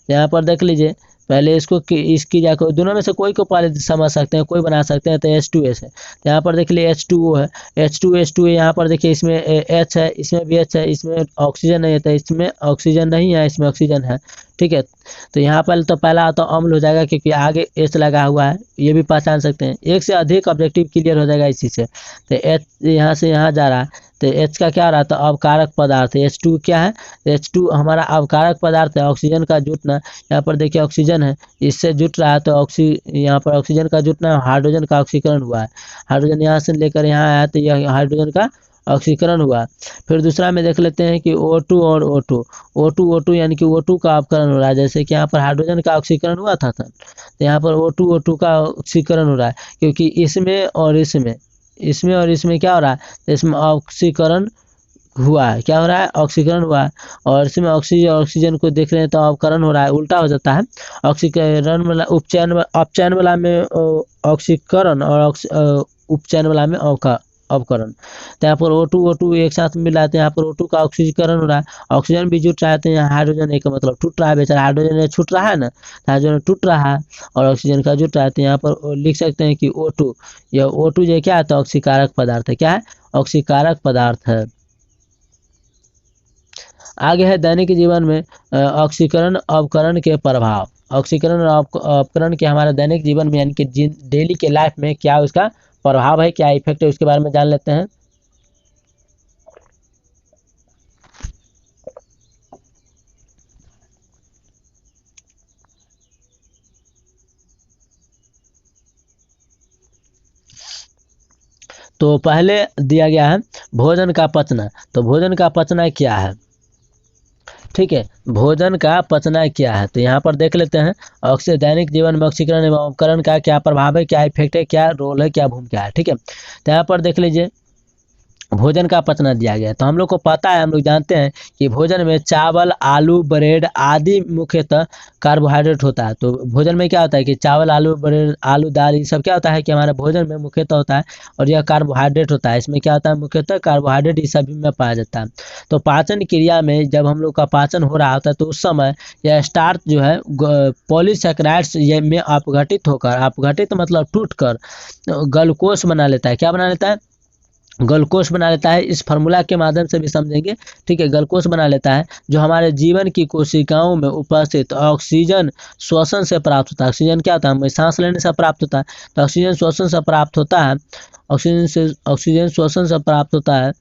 Speaker 1: यहाँ पर देख लीजिए पहले इसकी जाकर दोनों में से कोई को पहले समझ सकते हैं, कोई बना सकते हैं। तो H2S है, तो यहाँ पर देख लीजिए H2O है, H2 है। यहाँ पर देखिए इसमें H है, इसमें भी H है, इसमें ऑक्सीजन नहीं है तो इसमें ऑक्सीजन नहीं है, इसमें ऑक्सीजन है। ठीक है, तो यहाँ पर तो पहला तो अम्ल हो जाएगा क्योंकि आगे H लगा हुआ है, ये भी पहचान सकते हैं। एक से अधिक ऑब्जेक्टिव क्लियर हो जाएगा इसी से। तो H यहाँ से यहाँ जा रहा है तो H का क्या रहा? तो अवकारक पदार्थ है। H2 क्या है? H2 हमारा अवकारक पदार्थ है। ऑक्सीजन का जुटना, यहाँ पर देखिए ऑक्सीजन है, इससे जुट रहा है तो यहाँ पर ऑक्सीजन का जुटना, हाइड्रोजन का ऑक्सीकरण हुआ है। हाइड्रोजन यहाँ से लेकर यहाँ आया तो यह हाइड्रोजन का ऑक्सीकरण हुआ। फिर दूसरा में देख लेते हैं कि O2 और O2 यानी कि O2 का अपकरण हो रहा है। जैसे कि यहाँ पर हाइड्रोजन का ऑक्सीकरण हुआ था तो यहाँ पर O2 का ऑक्सीकरण हो रहा है क्योंकि इसमें और इसमें क्या हो रहा है? तो इसमें ऑक्सीकरण हुआ है। क्या हो रहा है? ऑक्सीकरण हुआ है। और इसमें ऑक्सीजन को देख रहे हैं तो अवकरण हो रहा है, उल्टा हो जाता है। ऑक्सीकरण वाला अपचयन वाला में ऑक्सीकरण और उपचयन वाला में अवकरण। तो यहाँ पर O2 एक साथ मिल रहा है, तो यहाँ पर O2 का ऑक्सीकरण हो रहा है, ऑक्सीजन भी जुट रहा है, तो यहाँ हाइड्रोजन एक मतलब टूट रहा है, बेचारा हाइड्रोजन छूट रहा है ना, हाइड्रोजन टूट रहा है और ऑक्सीजन का जुट रहा है। तो यहाँ पर लिख सकते हैं कि O2, यह O2 जो क्या है, तो ऑक्सीकारक पदार्थ है। क्या है? ऑक्सीकारक पदार्थ है। आगे है दैनिक जीवन में ऑक्सीकरण अवकरण के प्रभाव। ऑक्सीकरण और अवकरण के हमारे दैनिक जीवन में यानी कि डेली के लाइफ में क्या उसका प्रभाव है, क्या इफेक्ट है, उसके बारे में जान लेते हैं। तो पहले दिया गया है भोजन का पचना। तो भोजन का पचना क्या है? ठीक है, भोजन का पचना क्या है? तो यहाँ पर देख लेते हैं दैनिक जीवन में ऑक्सीकरण एवं अवकरण का क्या प्रभाव है, क्या इफेक्ट है, क्या रोल है, क्या भूमिका है। ठीक है, तो यहाँ पर देख लीजिए भोजन का पचना दिया गया है। तो हम लोग को पता है, हम लोग जानते हैं कि भोजन में चावल, आलू, ब्रेड आदि मुख्यतः कार्बोहाइड्रेट होता है। तो भोजन में क्या होता है कि चावल, आलू, ब्रेड, आलू, दाल, ये सब क्या होता है कि हमारे भोजन में मुख्यतः होता है और यह कार्बोहाइड्रेट होता है। इसमें क्या होता है? मुख्यतः कार्बोहाइड्रेट ये सभी में पाया जाता है। तो पाचन क्रिया में जब हम लोग का पाचन हो रहा होता है तो उस समय यह स्टार्च जो है पॉलीसैकेराइड्स ये में अपघटित होकर, अपघटित मतलब टूट कर ग्लूकोज बना लेता है। क्या बना लेता है? ग्लूकोज बना लेता है। इस फार्मूला के माध्यम से भी समझेंगे। ठीक है, ग्लूकोज बना लेता है जो हमारे जीवन की कोशिकाओं में उपस्थित ऑक्सीजन श्वसन से प्राप्त होता है। ऑक्सीजन क्या होता है? हमें सांस लेने से प्राप्त होता है। तो ऑक्सीजन श्वसन से प्राप्त होता है, ऑक्सीजन श्वसन से प्राप्त होता है,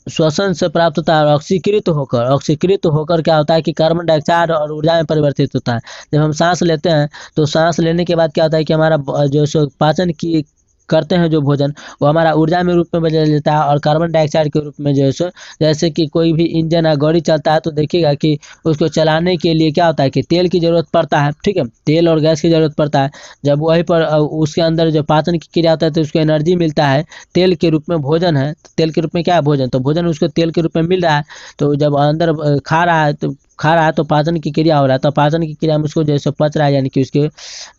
Speaker 1: श्वसन से प्राप्त होता है और ऑक्सीकृत होकर क्या होता है कि कार्बन डाइऑक्साइड और ऊर्जा में परिवर्तित होता है। जब हम सांस लेते हैं तो सांस लेने के बाद क्या होता है कि हमारा जो सो पाचन की करते हैं जो भोजन, वो हमारा ऊर्जा में रूप में बदल जाता है और कार्बन डाइऑक्साइड के रूप में जो है सो, जैसे कि कोई भी इंजन या गाड़ी चलता है तो देखिएगा कि उसको चलाने के लिए क्या होता है कि तेल की जरूरत पड़ता है। ठीक है, तेल और गैस की जरूरत पड़ता है। जब वहीं पर उसके अंदर जो पाचन की क्रिया होता है तो उसको एनर्जी मिलता है तेल के रूप में। भोजन है तो तेल के रूप में क्या है? भोजन। तो भोजन उसको तेल के रूप में मिल रहा है, तो जब अंदर खा रहा है तो पाचन की क्रिया हो रहा है, तो पाचन की क्रिया में उसको जैसे पच रहा है, यानी कि उसके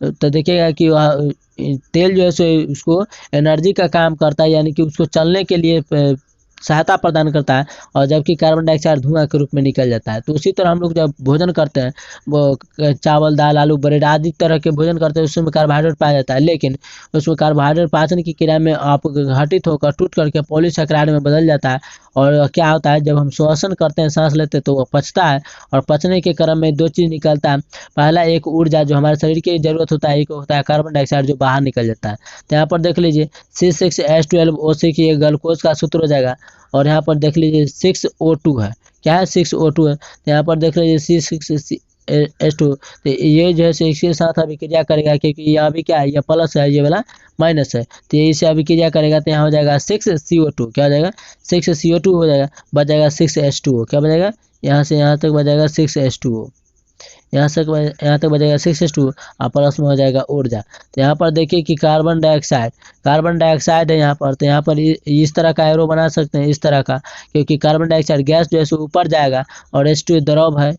Speaker 1: तो देखिएगा कि वह तेल जो है सो उसको एनर्जी का काम करता है, यानी कि उसको चलने के लिए सहायता प्रदान करता है, और जबकि कार्बन डाइऑक्साइड धुआं के रूप में निकल जाता है। तो उसी तरह हम लोग जब भोजन करते हैं, वो चावल, दाल, आलू, ब्रेड आदि तरह के भोजन करते हैं, उसमें कार्बोहाइड्रेट पाया जाता है, लेकिन उसमें कार्बोहाइड्रेट पाचन की क्रिया में अपघटित होकर टूट करके पॉलीसैकेराइड में बदल जाता है। और क्या होता है जब हम श्वसन करते हैं, सांस लेते हैं, तो वह पचता है और पचने के क्रम में दो चीज़ निकलता है। पहला एक ऊर्जा जो हमारे शरीर की जरूरत होता है, एक होता है कार्बन डाइऑक्साइड जो बाहर निकल जाता है। तो यहाँ पर देख लीजिए C6H12O6 की ये ग्लूकोज का सूत्र हो जाएगा, और यहाँ पर देख लीजिए 6O2 है। क्या है? 6O2 है। तो यहाँ पर देख लीजिए C6H2, तो ये जो है इसके साथ अभिक्रिया करेगा, क्योंकि ये अभी क्या है, ये प्लस है, ये वाला माइनस है, तो ये इससे अभिक्रिया करेगा तो यहाँ हो जाएगा 6CO2। क्या हो जाएगा? 6CO2 हो जाएगा, बच जाएगा 6H2O। क्या बचेगा? यहाँ से यहाँ तक बचेगा 6H2O, यहाँ तक बचेगा 6H2 और प्लस में हो जाएगा ऊर्जा। तो यहाँ पर देखिए कि कार्बन डाइऑक्साइड है यहाँ पर, तो यहाँ पर इस तरह का एरो बना सकते हैं, इस तरह का, क्योंकि कार्बन डाइऑक्साइड गैस जो है सो ऊपर जाएगा और H2 द्रव है,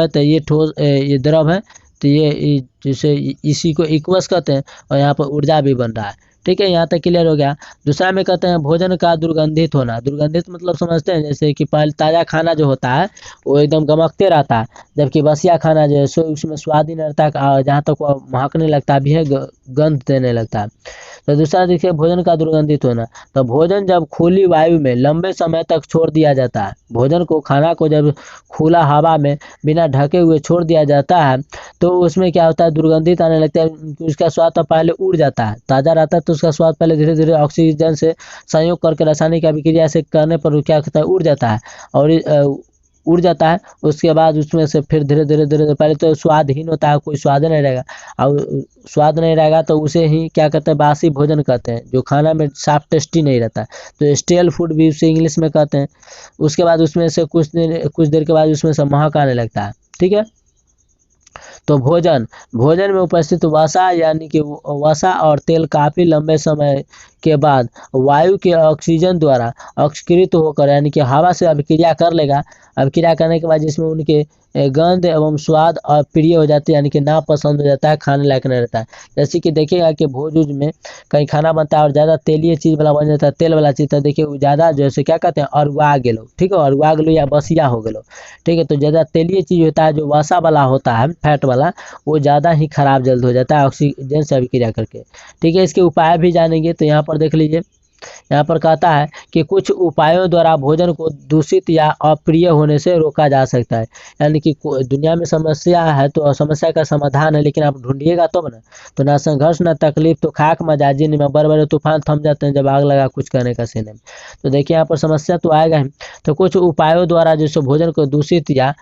Speaker 1: तो ये ठोस, ये द्रव है, तो ये जैसे इसी को इक्वस कहते हैं, और यहाँ पर ऊर्जा भी बन रहा है। ठीक है, यहाँ तक क्लियर हो गया। दूसरा में कहते हैं भोजन का दुर्गंधित होना। दुर्गंधित मतलब समझते हैं, जैसे कि पहले ताज़ा खाना जो होता है वो एकदम गमकते रहता है, जबकि बसिया खाना जो है सो उसमें स्वाद ही नहीं रहता है, जहाँ तक वो महकने लगता भी है, गंध देने लगता है। तो दूसरा देखिए भोजन का दुर्गंधित होना। तो भोजन जब खुली वायु में लंबे समय तक छोड़ दिया जाता है, भोजन को, खाना को जब खुला हवा में बिना ढके हुए छोड़ दिया जाता है, तो उसमें क्या होता है? दुर्गंधित आने लगता है। उसका स्वाद तो पहले उड़ जाता है, ताज़ा रहता है तो उसका स्वाद पहले धीरे धीरे ऑक्सीजन से संयोग करके रासायनिक अभिक्रिया से करने पर क्या होता है? उड़ जाता है, और उड़ जाता है। उसके बाद उसमें से फिर धीरे धीरे पहले तो स्वादहीन होता है, कोई स्वाद नहीं रहेगा, और स्वाद नहीं रहेगा तो उसे ही क्या कहते हैं? बासी भोजन कहते हैं, जो खाना में साफ टेस्टी नहीं रहता है, तो स्टेल फूड भी उसे इंग्लिश में कहते हैं। उसके बाद उसमें से कुछ देर के बाद उसमें से महक आने लगता है। ठीक है, तो भोजन भोजन में उपस्थित वसा यानी कि वसा और तेल काफ़ी लंबे समय के बाद वायु के ऑक्सीजन द्वारा ऑक्सीकृत होकर यानी कि हवा से अभिक्रिया कर लेगा। अभिक्रिया करने के बाद जिसमें उनके गंध एवं स्वाद अप्रिय हो जाती है यानी कि नापसंद हो जाता है, खाने लायक नहीं रहता है। जैसे कि देखिएगा कि भोज उज में कहीं खाना बनता है और ज़्यादा तेलीय चीज़ वाला बन जाता है, तेल वाला चीज़, तो देखिए वो ज़्यादा जैसे क्या कहते हैं अरुआ गेलो, ठीक है, अरुआ गेलो या बसिया हो गेलो, ठीक है। तो ज़्यादा तेलीय चीज़ होता है जो वसा वाला होता है फैट वाला, वो ज़्यादा ही खराब जल्द हो जाता है ऑक्सीजन से अभिक्रिया करके, ठीक है। इसके उपाय भी जानेंगे। तो यहाँ पर देख लीजिए, यहाँ पर कहता है कि कुछ उपायों द्वारा भोजन को दूषित या अप्रिय होने से रोका जा सकता है। यानी कि दुनिया में समस्या है तो समस्या का समाधान है, लेकिन आप ढूंढिएगा तब ना। तो ना संघर्ष ना तकलीफ तो खाक मजाजी में बड़े बड़े तूफान थम जाते हैं जब आग लगा कुछ करने का सीने में। तो देखिए यहाँ पर समस्या तो आएगा ही। तो कुछ उपायों द्वारा जैसे भोजन को दूषित या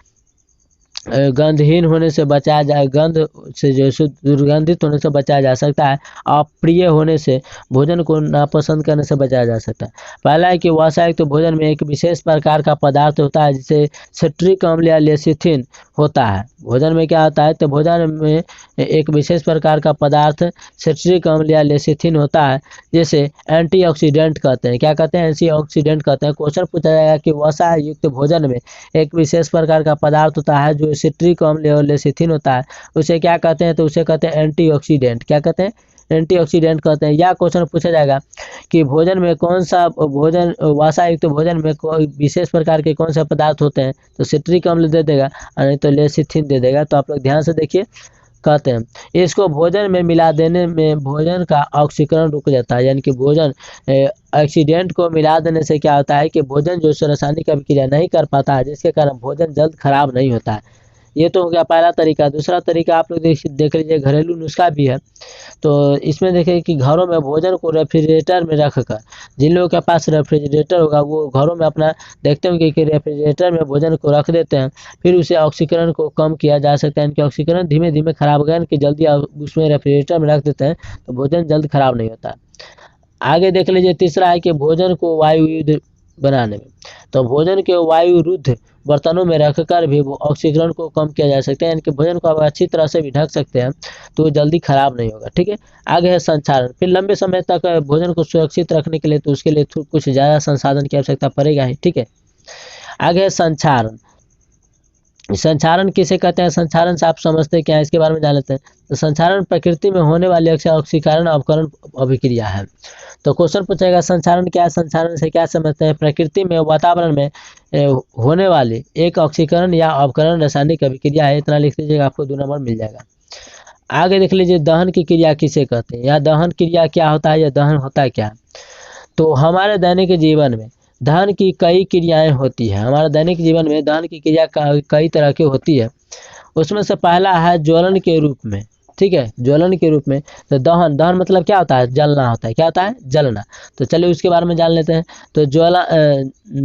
Speaker 1: गंधहीन होने से बचाया जाए, गंध से जैसे दुर्गंधित होने से बचाया जा सकता है। अप्रिय होने से भोजन को नापसंद करने से बचाया जा सकता है। पहला है कि वसायुक्त भोजन में एक विशेष प्रकार का पदार्थ होता है जिसे सिट्रिक अम्ल या लेसिथिन होता है। भोजन में क्या होता है, तो भोजन में एक विशेष प्रकार का पदार्थ सिट्रिक अम्ल या लेसिथिन होता है जिसे एंटीऑक्सीडेंट कहते हैं। क्या कहते हैं, एंटीऑक्सीडेंट कहते हैं। क्वेश्चन पूछा जाएगा कि वसा युक्त भोजन में एक विशेष प्रकार का पदार्थ होता है जो सिट्रिक अम्ल और लेसिथिन होता है, उसे क्या कहते हैं, तो उसे कहते हैं एंटीऑक्सीडेंट। क्या कहते हैं, एंटीऑक्सीडेंट कहते हैं। या क्वेश्चन पूछा जाएगा कि भोजन में कौन सा भोजन वसा युक्त भोजन में कोई विशेष प्रकार के कौन से पदार्थ होते हैं, तो सिट्रिक अम्ल दे देगा और नहीं तो लेसिथिन दे देगा। तो आप लोग ध्यान से देखिए, कहते हैं इसको भोजन में मिला देने में भोजन का ऑक्सीकरण रुक जाता है। यानी कि भोजन ऑक्सीडेंट को मिला देने से क्या होता है कि भोजन जो रासायनिक अभिक्रिया नहीं कर पाता है, जिसके कारण भोजन जल्द खराब नहीं होता है। ये तो हो गया पहला तरीका। दूसरा तरीका आप लोग देख लीजिए, घरेलू नुस्खा भी है। तो इसमें देखिए कि घरों में भोजन को रेफ्रिजरेटर में रखकर, जिन लोगों के पास रेफ्रिजरेटर होगा वो घरों में अपना देखते होंगे कि रेफ्रिजरेटर में भोजन को रख देते हैं, फिर उसे ऑक्सीकरण को कम किया जा सकता है। इनके ऑक्सीकरण धीमे धीमे खराब हो गया कि जल्दी उसमें रेफ्रिजरेटर में रख देते हैं तो भोजन जल्द खराब नहीं होता। आगे देख लीजिए, तीसरा है कि भोजन को वायुयुद्ध बनाने में, तो भोजन के वायुरुद्ध बर्तनों में रखकर भी ऑक्सीकरण को कम किया जा सकता है। यानी कि भोजन को आप अच्छी तरह से भी ढक सकते हैं तो जल्दी खराब नहीं होगा, ठीक है। आगे है संचारण। फिर लंबे समय तक भोजन को सुरक्षित रखने के लिए तो उसके लिए कुछ ज़्यादा संसाधन की आवश्यकता पड़ेगा ही, ठीक है। आगे है संचारण। संचारण किसे कहते हैं, संचारण से आप समझते हैं क्या है, इसके बारे में जान लेते हैं। तो संचारण प्रकृति में होने वाली अक्सर ऑक्सीकरण अवकरण अभिक्रिया है। तो क्वेश्चन पूछेगा संचारण क्या है, संचारण से क्या समझते हैं, प्रकृति में वातावरण में होने वाली एक ऑक्सीकरण या अवकरण रासायनिक अभिक्रिया है। इतना लिख लीजिएगा, आपको 2 नंबर मिल जाएगा। आगे देख लीजिए, दहन की क्रिया किसे कहते हैं या दहन क्रिया क्या होता है या दहन होता है क्या। तो हमारे दैनिक जीवन में दहन की कई क्रियाएं होती है। हमारे दैनिक जीवन में दहन की क्रिया कई तरह की होती है। उसमें से पहला है ज्वलन के रूप में, ठीक है, ज्वलन के रूप में। तो दहन मतलब क्या होता है, जलना होता है। क्या होता है, जलना। तो चलिए उसके बारे में जान लेते हैं। तो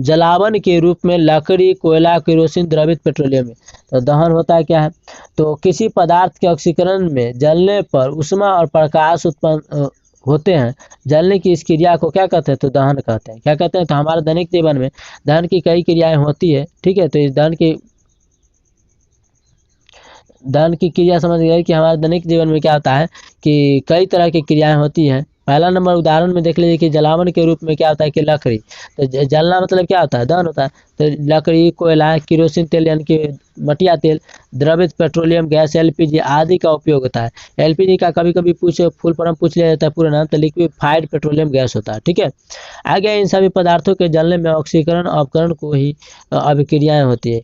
Speaker 1: जलावन के रूप में लकड़ी, कोयला, केरोसिन, द्रवित पेट्रोलियम में। तो दहन होता है क्या है, तो किसी पदार्थ के ऑक्सीकरण में जलने पर ऊष्मा और प्रकाश उत्पन्न होते हैं। जलने की इस क्रिया को क्या कहते हैं, तो दहन कहते हैं। क्या कहते हैं, तो हमारे दैनिक जीवन में दहन की कई क्रियाएं होती है, ठीक है। तो इस दहन की क्रिया समझ गए कि हमारे दैनिक जीवन में क्या होता है कि कई तरह की क्रियाएं होती हैं। पहला नंबर उदाहरण में देख लीजिए कि जलावन के रूप में क्या होता है कि लकड़ी। तो जलना मतलब क्या होता है, दहन होता है। तो लकड़ी, कोयला, केरोसिन तेल यानी कि मटिया तेल, द्रवित पेट्रोलियम गैस, एलपीजी आदि का उपयोग होता है। एलपीजी का कभी कभी फुल फॉर्म पूछ लिया जाता है पूरा नाम, तो लिक्विफाइड पेट्रोलियम गैस होता है, ठीक है। आगे इन सभी पदार्थों के जलने में ऑक्सीकरण अवकरण को ही अभिक्रियाएं होती है।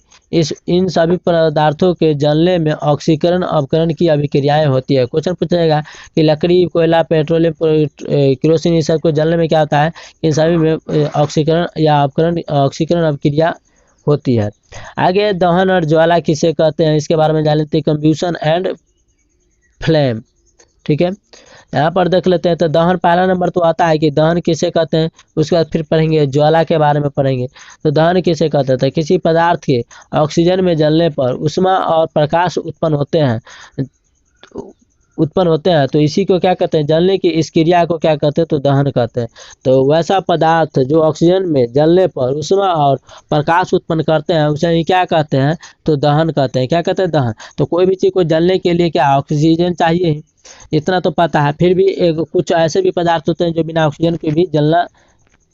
Speaker 1: इन सभी पदार्थों के जलने में ऑक्सीकरण अवकरण की अभिक्रियाएं होती है। क्वेश्चन पूछा जाएगा कि लकड़ी, कोयला, पेट्रोलियम, केरोसिन, ये सब को जलने में क्या होता है, इन सभी में ऑक्सीकरण या ऑक्सीकरण अभिक्रिया होती है। आगे दहन और ज्वाला किसे कहते हैं, इसके बारे में जान लेते हैं। कंबशन एंड फ्लेम, ठीक है। यहाँ पर देख लेते हैं। तो दहन पहला नंबर तो आता है कि दहन किसे कहते हैं, उसके बाद फिर पढ़ेंगे ज्वाला के बारे में पढ़ेंगे। तो दहन किसे कहते हैं, किसी पदार्थ के ऑक्सीजन में जलने पर ऊष्मा और प्रकाश उत्पन्न होते हैं। उत्पन्न होते हैं तो इसी को क्या कहते हैं, जलने की इस क्रिया को क्या कहते हैं, तो दहन कहते हैं। तो वैसा पदार्थ जो ऑक्सीजन में जलने पर ऊष्मा और प्रकाश उत्पन्न करते हैं उसे ही क्या कहते हैं, तो दहन कहते हैं। क्या कहते हैं, दहन। तो कोई भी चीज़ को जलने के लिए क्या ऑक्सीजन चाहिए ही, इतना तो पता है। फिर भी एक कुछ ऐसे भी पदार्थ होते हैं जो बिना ऑक्सीजन के भी जलना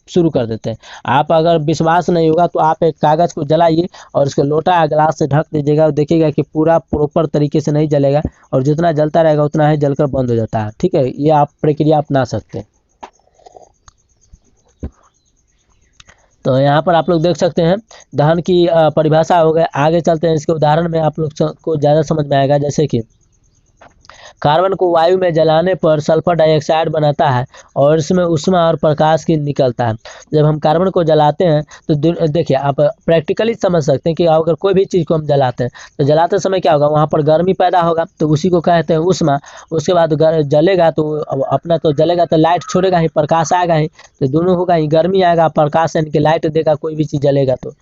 Speaker 1: शुरू कर देते हैं। आप अगर विश्वास नहीं होगा तो आप एक कागज़ को जलाइए और उसको लोटा या गिलास से ढक दीजिएगा और देखिएगा कि पूरा प्रॉपर तरीके से नहीं जलेगा, और जितना जलता रहेगा उतना ही जलकर बंद हो जाता है। ठीक है, ये आप प्रक्रिया अपना सकते हैं। तो यहाँ पर आप लोग देख सकते हैं दहन की परिभाषा हो गई। आगे चलते हैं, इसके उदाहरण में आप लोग को ज़्यादा समझ में आएगा। जैसे कि कार्बन को वायु में जलाने पर सल्फर डाइऑक्साइड बनाता है और इसमें ऊष्मा और प्रकाश की निकलता है। जब हम कार्बन को जलाते हैं तो देखिए आप प्रैक्टिकली समझ सकते हैं कि अगर कोई भी चीज़ को हम जलाते हैं तो जलाते समय क्या होगा, वहाँ पर गर्मी पैदा होगा, तो उसी को कहते हैं ऊष्मा। उसके बाद जलेगा तो अपना तो जलेगा तो लाइट छोड़ेगा ही, प्रकाश आएगा ही, तो दोनों होगा ही, गर्मी आएगा, प्रकाश यानी कि लाइट देगा, कोई भी चीज़ जलेगा। तो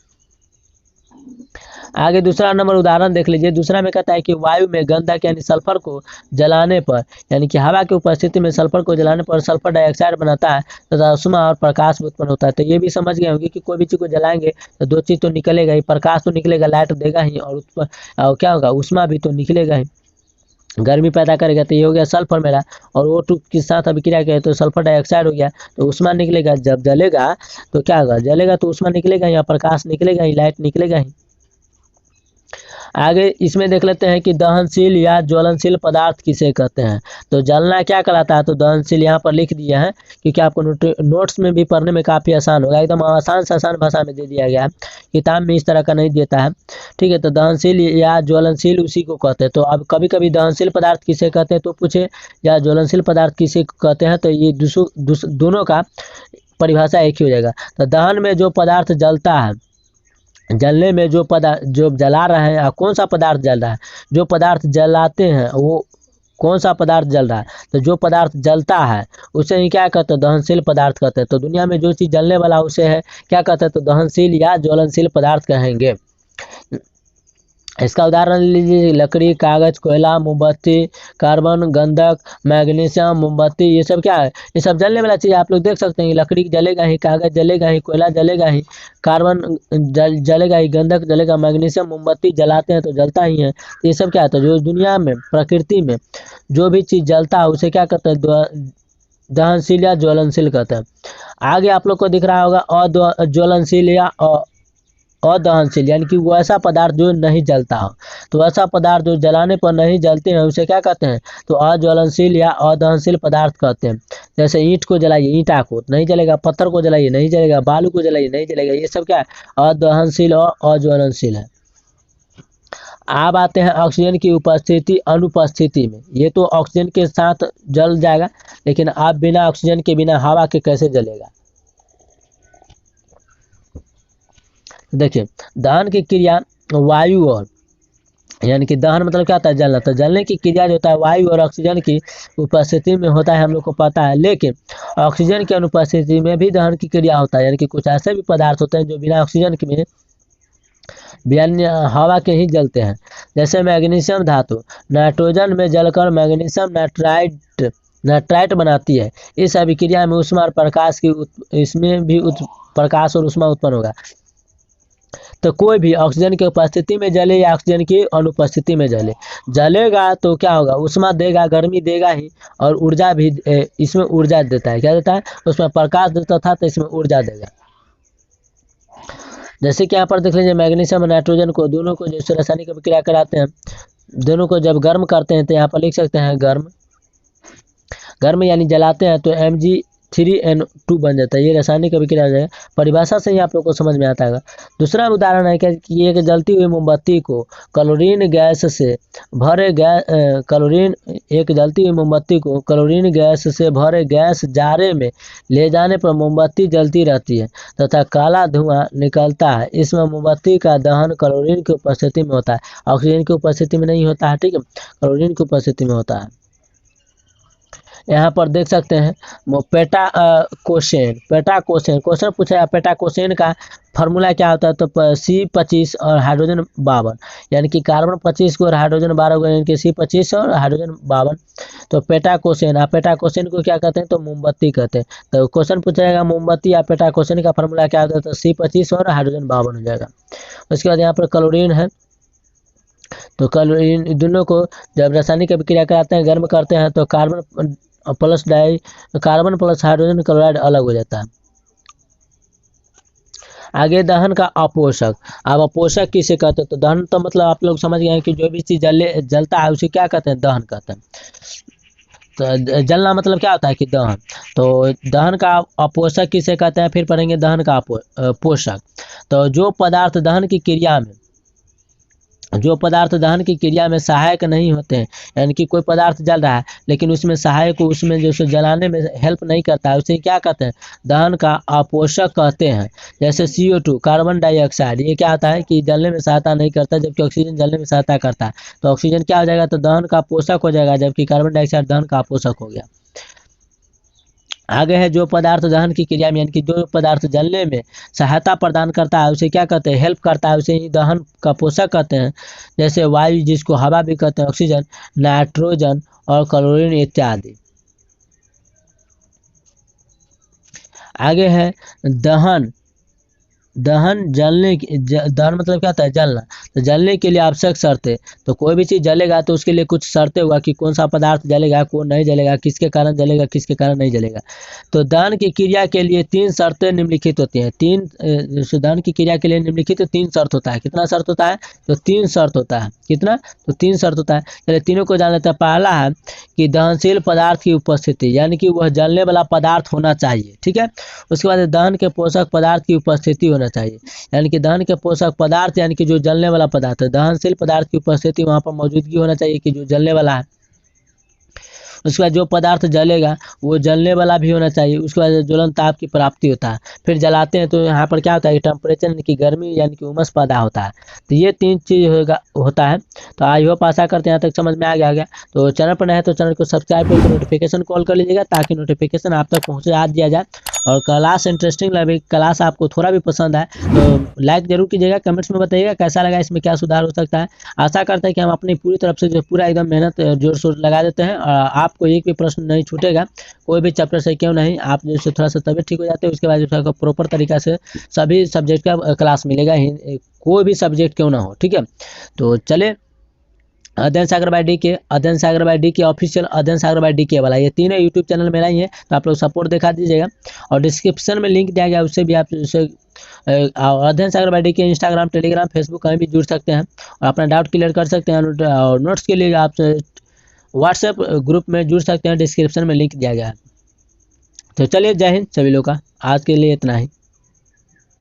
Speaker 1: आगे दूसरा नंबर उदाहरण देख लीजिए। दूसरा में कहता है कि वायु में गंधक यानी सल्फर को जलाने पर, यानी कि हवा की उपस्थिति में सल्फर को जलाने पर सल्फर डाइऑक्साइड बनाता है तथा ऊष्मा और प्रकाश उत्पन्न होता है। तो ये भी समझ गए होंगे कि कोई भी चीज़ को जलाएंगे तो दो चीज़ तो निकलेगा ही, प्रकाश तो निकलेगा, लाइट देगा ही, और क्या होगा, ऊष्मा भी तो निकलेगा ही, गर्मी पैदा करेगा। तो ये हो गया सल्फर मेरा, और O2 के साथ अभिक्रिया किया तो सल्फर डाइऑक्साइड हो गया, तो ऊष्मा निकलेगा। जब जलेगा तो क्या होगा, जलेगा तो ऊष्मा निकलेगा ही, प्रकाश निकलेगा ही, लाइट निकलेगा ही। आगे इसमें देख लेते हैं कि दहनशील या ज्वलनशील पदार्थ किसे कहते हैं। तो जलना क्या कहलाता है, तो दहनशील यहाँ पर लिख दिया है क्योंकि आपको नोट्स में भी पढ़ने में काफ़ी आसान होगा, एकदम आसान से आसान भाषा में दे दिया गया है, किताब में इस तरह का नहीं देता है। ठीक है, तो दहनशील या ज्वलनशील उसी को कहते हैं। तो अब कभी कभी दहनशील पदार्थ किसे कहते हैं तो पूछे, या ज्वलनशील पदार्थ किसे कहते हैं, तो ये दोनों का परिभाषा एक ही हो जाएगा। तो दहन में जो पदार्थ जलता है, जलने में जो पदार्थ जो जला रहे हैं, कौन सा पदार्थ जल रहा है, जो पदार्थ जलाते हैं वो कौन सा पदार्थ जल रहा है, तो जो पदार्थ जलता है उसे ही क्या कहते हैं, दहनशील पदार्थ कहते हैं। तो दुनिया में जो चीज़ जलने वाला उसे है क्या कहते हैं, तो दहनशील या ज्वलनशील पदार्थ कहेंगे। इसका उदाहरण लीजिए, लकड़ी, कागज, कोयला, मोमबत्ती, कार्बन, गंधक, मैग्नीशियम, मोमबत्ती, ये सब क्या है, ये सब जलने वाला चीज़। आप लोग देख सकते हैं लकड़ी जलेगा ही, कागज जलेगा ही, कोयला जलेगा ही, कार्बन जलेगा ही, गंधक जलेगा, मैग्नीशियम, मोमबत्ती जलाते हैं तो जलता ही है। ये सब क्या है, तो जो दुनिया में प्रकृति में जो भी चीज़ जलता है उसे क्या कहते हैं, दहनशील या ज्वलनशील कहते हैं। आगे आप लोग को दिख रहा होगा अज्वलनशील या अदहनशील, यानी कि वो ऐसा पदार्थ जो नहीं जलता हो। तो ऐसा पदार्थ जो जलाने पर नहीं जलते हैं उसे क्या कहते हैं, तो अज्वलनशील या अदहनशील पदार्थ कहते हैं। जैसे ईंट को जलाइए, ईंटा को नहीं जलेगा, पत्थर को जलाइए नहीं जलेगा, बालू को जलाइए नहीं जलेगा, ये सब क्या है, अदहनशील और अज्वलनशील है। अब आते हैं ऑक्सीजन की उपस्थिति अनुपस्थिति में। ये तो ऑक्सीजन के साथ जल जाएगा, लेकिन आप बिना ऑक्सीजन के, बिना हवा के कैसे जलेगा। देखिए दहन की क्रिया वायु और, यानी कि दहन मतलब क्या होता है, जलना। तो जलने की क्रिया जो होता है वायु और ऑक्सीजन की उपस्थिति में होता है, हम लोग को पता है। लेकिन ऑक्सीजन की अनुपस्थिति में भी दहन की क्रिया होता है, यानी कि कुछ ऐसे भी पदार्थ होते हैं जो बिना ऑक्सीजन के में बिना हवा के ही जलते हैं। जैसे मैग्नीशियम धातु नाइट्रोजन में जलकर मैग्नीशियम नाइट्राइट बनाती है। इस अभिक्रिया में ऊष्मा और प्रकाश की इसमें भी प्रकाश और ऊष्मा उत्पन्न होगा। तो कोई भी ऑक्सीजन की उपस्थिति में जले या ऑक्सीजन की अनुपस्थिति में जलेगा तो क्या होगा, ऊष्मा देगा, गर्मी देगा ही, और ऊर्जा भी इसमें ऊर्जा देता है। क्या देता है, उसमें प्रकाश देता था तो इसमें ऊर्जा देगा। जैसे कि यहाँ पर देख लीजिए मैग्नीशियम और नाइट्रोजन को, दोनों को जैसे रासायनिक अभिक्रिया कराते हैं, दोनों को जब गर्म करते हैं तो यहाँ पर लिख सकते हैं गर्म यानी जलाते हैं तो Mg3N2 बन जाता है। ये रासायनिक अभिक्रिया है, परिभाषा से ही आप लोग को समझ में आता है। दूसरा उदाहरण है कि एक जलती हुई मोमबत्ती को क्लोरीन गैस से भरे गैस जारे में ले जाने पर मोमबत्ती जलती रहती है तथा काला धुआं निकलता है। इसमें मोमबत्ती का दहन क्लोरीन की उपस्थिति में होता है, ऑक्सीजन की उपस्थिति में नहीं होता है। ठीक है, क्लोरीन की उपस्थिति में होता है। यहाँ पर देख सकते हैं वो पेटा कोसेन क्वेश्चन पूछा है पेटा कोसेन का फार्मूला क्या होता है, तो C25 और हाइड्रोजन 52, यानी कि कार्बन 25 को और हाइड्रोजन 12 को, यानी कि C25 और हाइड्रोजन 52। तो पेटा कोसेन को क्या कहते हैं, तो मोमबत्ती कहते हैं। तो क्वेश्चन पूछा जाएगा मोमबत्ती या पेटा कोसेन का फार्मूला क्या होता है, तो C25 और हाइड्रोजन 52 हो जाएगा। उसके बाद यहाँ पर क्लोरीन है, तो क्लोरीन दोनों को जब रासायनिक अभिक्रिया कराते हैं, गर्म करते हैं, तो कार्बन प्लस हाइड्रोजन क्लोराइड अलग हो जाता है। आगे दहन का अपोषक। अब अपोषक किसे कहते हैं, तो दहन तो मतलब आप लोग समझ गए हैं कि जो भी चीज जलता है उसे क्या कहते हैं, दहन कहते हैं। तो जलना मतलब क्या होता है कि दहन। तो दहन का अपोषक किसे कहते हैं, फिर पढ़ेंगे दहन का पोषक। तो जो पदार्थ दहन की क्रिया में सहायक नहीं होते हैं, यानी कि कोई पदार्थ जल रहा है लेकिन उसमें सहायक, उसमें जैसे जलाने में हेल्प नहीं करता है, उसे क्या कहते हैं, दहन का अपोषक कहते हैं। जैसे CO2 कार्बन डाइऑक्साइड, ये क्या होता है कि जलने में सहायता नहीं करता, जबकि ऑक्सीजन जलने में सहायता करता है। तो ऑक्सीजन क्या हो जाएगा, तो दहन का पोषक हो जाएगा, जबकि कार्बन डाइऑक्साइड दहन का अपोषक हो गया। आगे है जो पदार्थ दहन की क्रिया में, यानी कि जो पदार्थ जलने में सहायता प्रदान करता है उसे क्या कहते हैं, हेल्प करता है, उसे ही दहन का पोषक कहते हैं। जैसे वायु जिसको हवा भी कहते हैं, ऑक्सीजन, नाइट्रोजन और क्लोरीन इत्यादि। आगे है दहन दहन मतलब क्या होता है, जलना। तो जलने के लिए आवश्यक शर्तें, तो कोई भी चीज़ जलेगा तो उसके लिए कुछ शर्तें होगा कि कौन सा पदार्थ जलेगा, कौन नहीं जलेगा, किसके कारण जलेगा, किसके कारण नहीं जलेगा। तो दहन की क्रिया के लिए 3 शर्तें निम्नलिखित होती हैं। दहन की क्रिया के लिए निम्नलिखित 3 शर्त होता है। कितना शर्त होता है, तो 3 शर्त होता है। कितना, तो 3 शर्त होता है। चलिए तीनों को जान लेते हैं। पहला है कि दहनशील पदार्थ की उपस्थिति, यानी कि वह जलने वाला पदार्थ होना चाहिए, ठीक है। उसके बाद दहन के पोषक पदार्थ की उपस्थिति होना चाहिए, यानी कि दहन के पोषक पदार्थ, यानी कि जो जलने वाला पदार्थ है, दहनशील पदार्थ की उपस्थिति, वहां पर मौजूदगी होना चाहिए कि जो जलने वाला है। उसके बाद जो पदार्थ जलेगा वो जलने वाला भी होना चाहिए। उसके बाद ज्वलन ताप की प्राप्ति होता है। फिर जलाते हैं तो यहाँ पर क्या होता है, टेम्परेचर यानी कि गर्मी यानी कि उमस पैदा होता है। तो ये 3 चीज़ होता है। तो आई होप आशा करते हैं यहाँ तक समझ में आ गया। तो चैनल पर नया है तो चैनल को सब्सक्राइब करके नोटिफिकेशन कॉल कर लीजिएगा, ताकि नोटिफिकेशन आप तक पहुँचा दिया जाए। और क्लास इंटरेस्टिंग लगे, क्लास आपको थोड़ा भी पसंद आए तो लाइक जरूर कीजिएगा, कमेंट्स में बताइएगा कैसा लगा, इसमें क्या सुधार हो सकता है। आशा करते हैं कि हम अपनी पूरी तरफ से जो पूरा एकदम मेहनत जोर शोर लगा देते हैं। आपको एक भी प्रश्न नहीं छूटेगा, कोई भी चैप्टर से क्यों नहीं। आप जैसे थोड़ा सा तबियत ठीक हो जाते हैं उसके बाद जो प्रॉपर तरीका से सभी सब्जेक्ट का क्लास मिलेगा, कोई भी सब्जेक्ट क्यों ना हो, ठीक है। तो चले अध्ययन सागर बाय डी के ऑफिशियल अध्ययन सागर बाय डी के वाला, ये तीनों यूट्यूब चैनल मेरा ही है, तो आप लोग सपोर्ट दिखा दीजिएगा। और डिस्क्रिप्शन में लिंक दिया गया, उससे भी आप अध्ययन सागर बाय डी के इंस्टाग्राम, टेलीग्राम, फेसबुक कहीं भी जुड़ सकते हैं और अपना डाउट क्लियर कर सकते हैं। और नोट्स के लिए आप व्हाट्सएप ग्रुप में जुड़ सकते हैं, डिस्क्रिप्शन में लिंक दिया गया है। तो चलिए, जय हिंद सभी लोग का, आज के लिए इतना ही।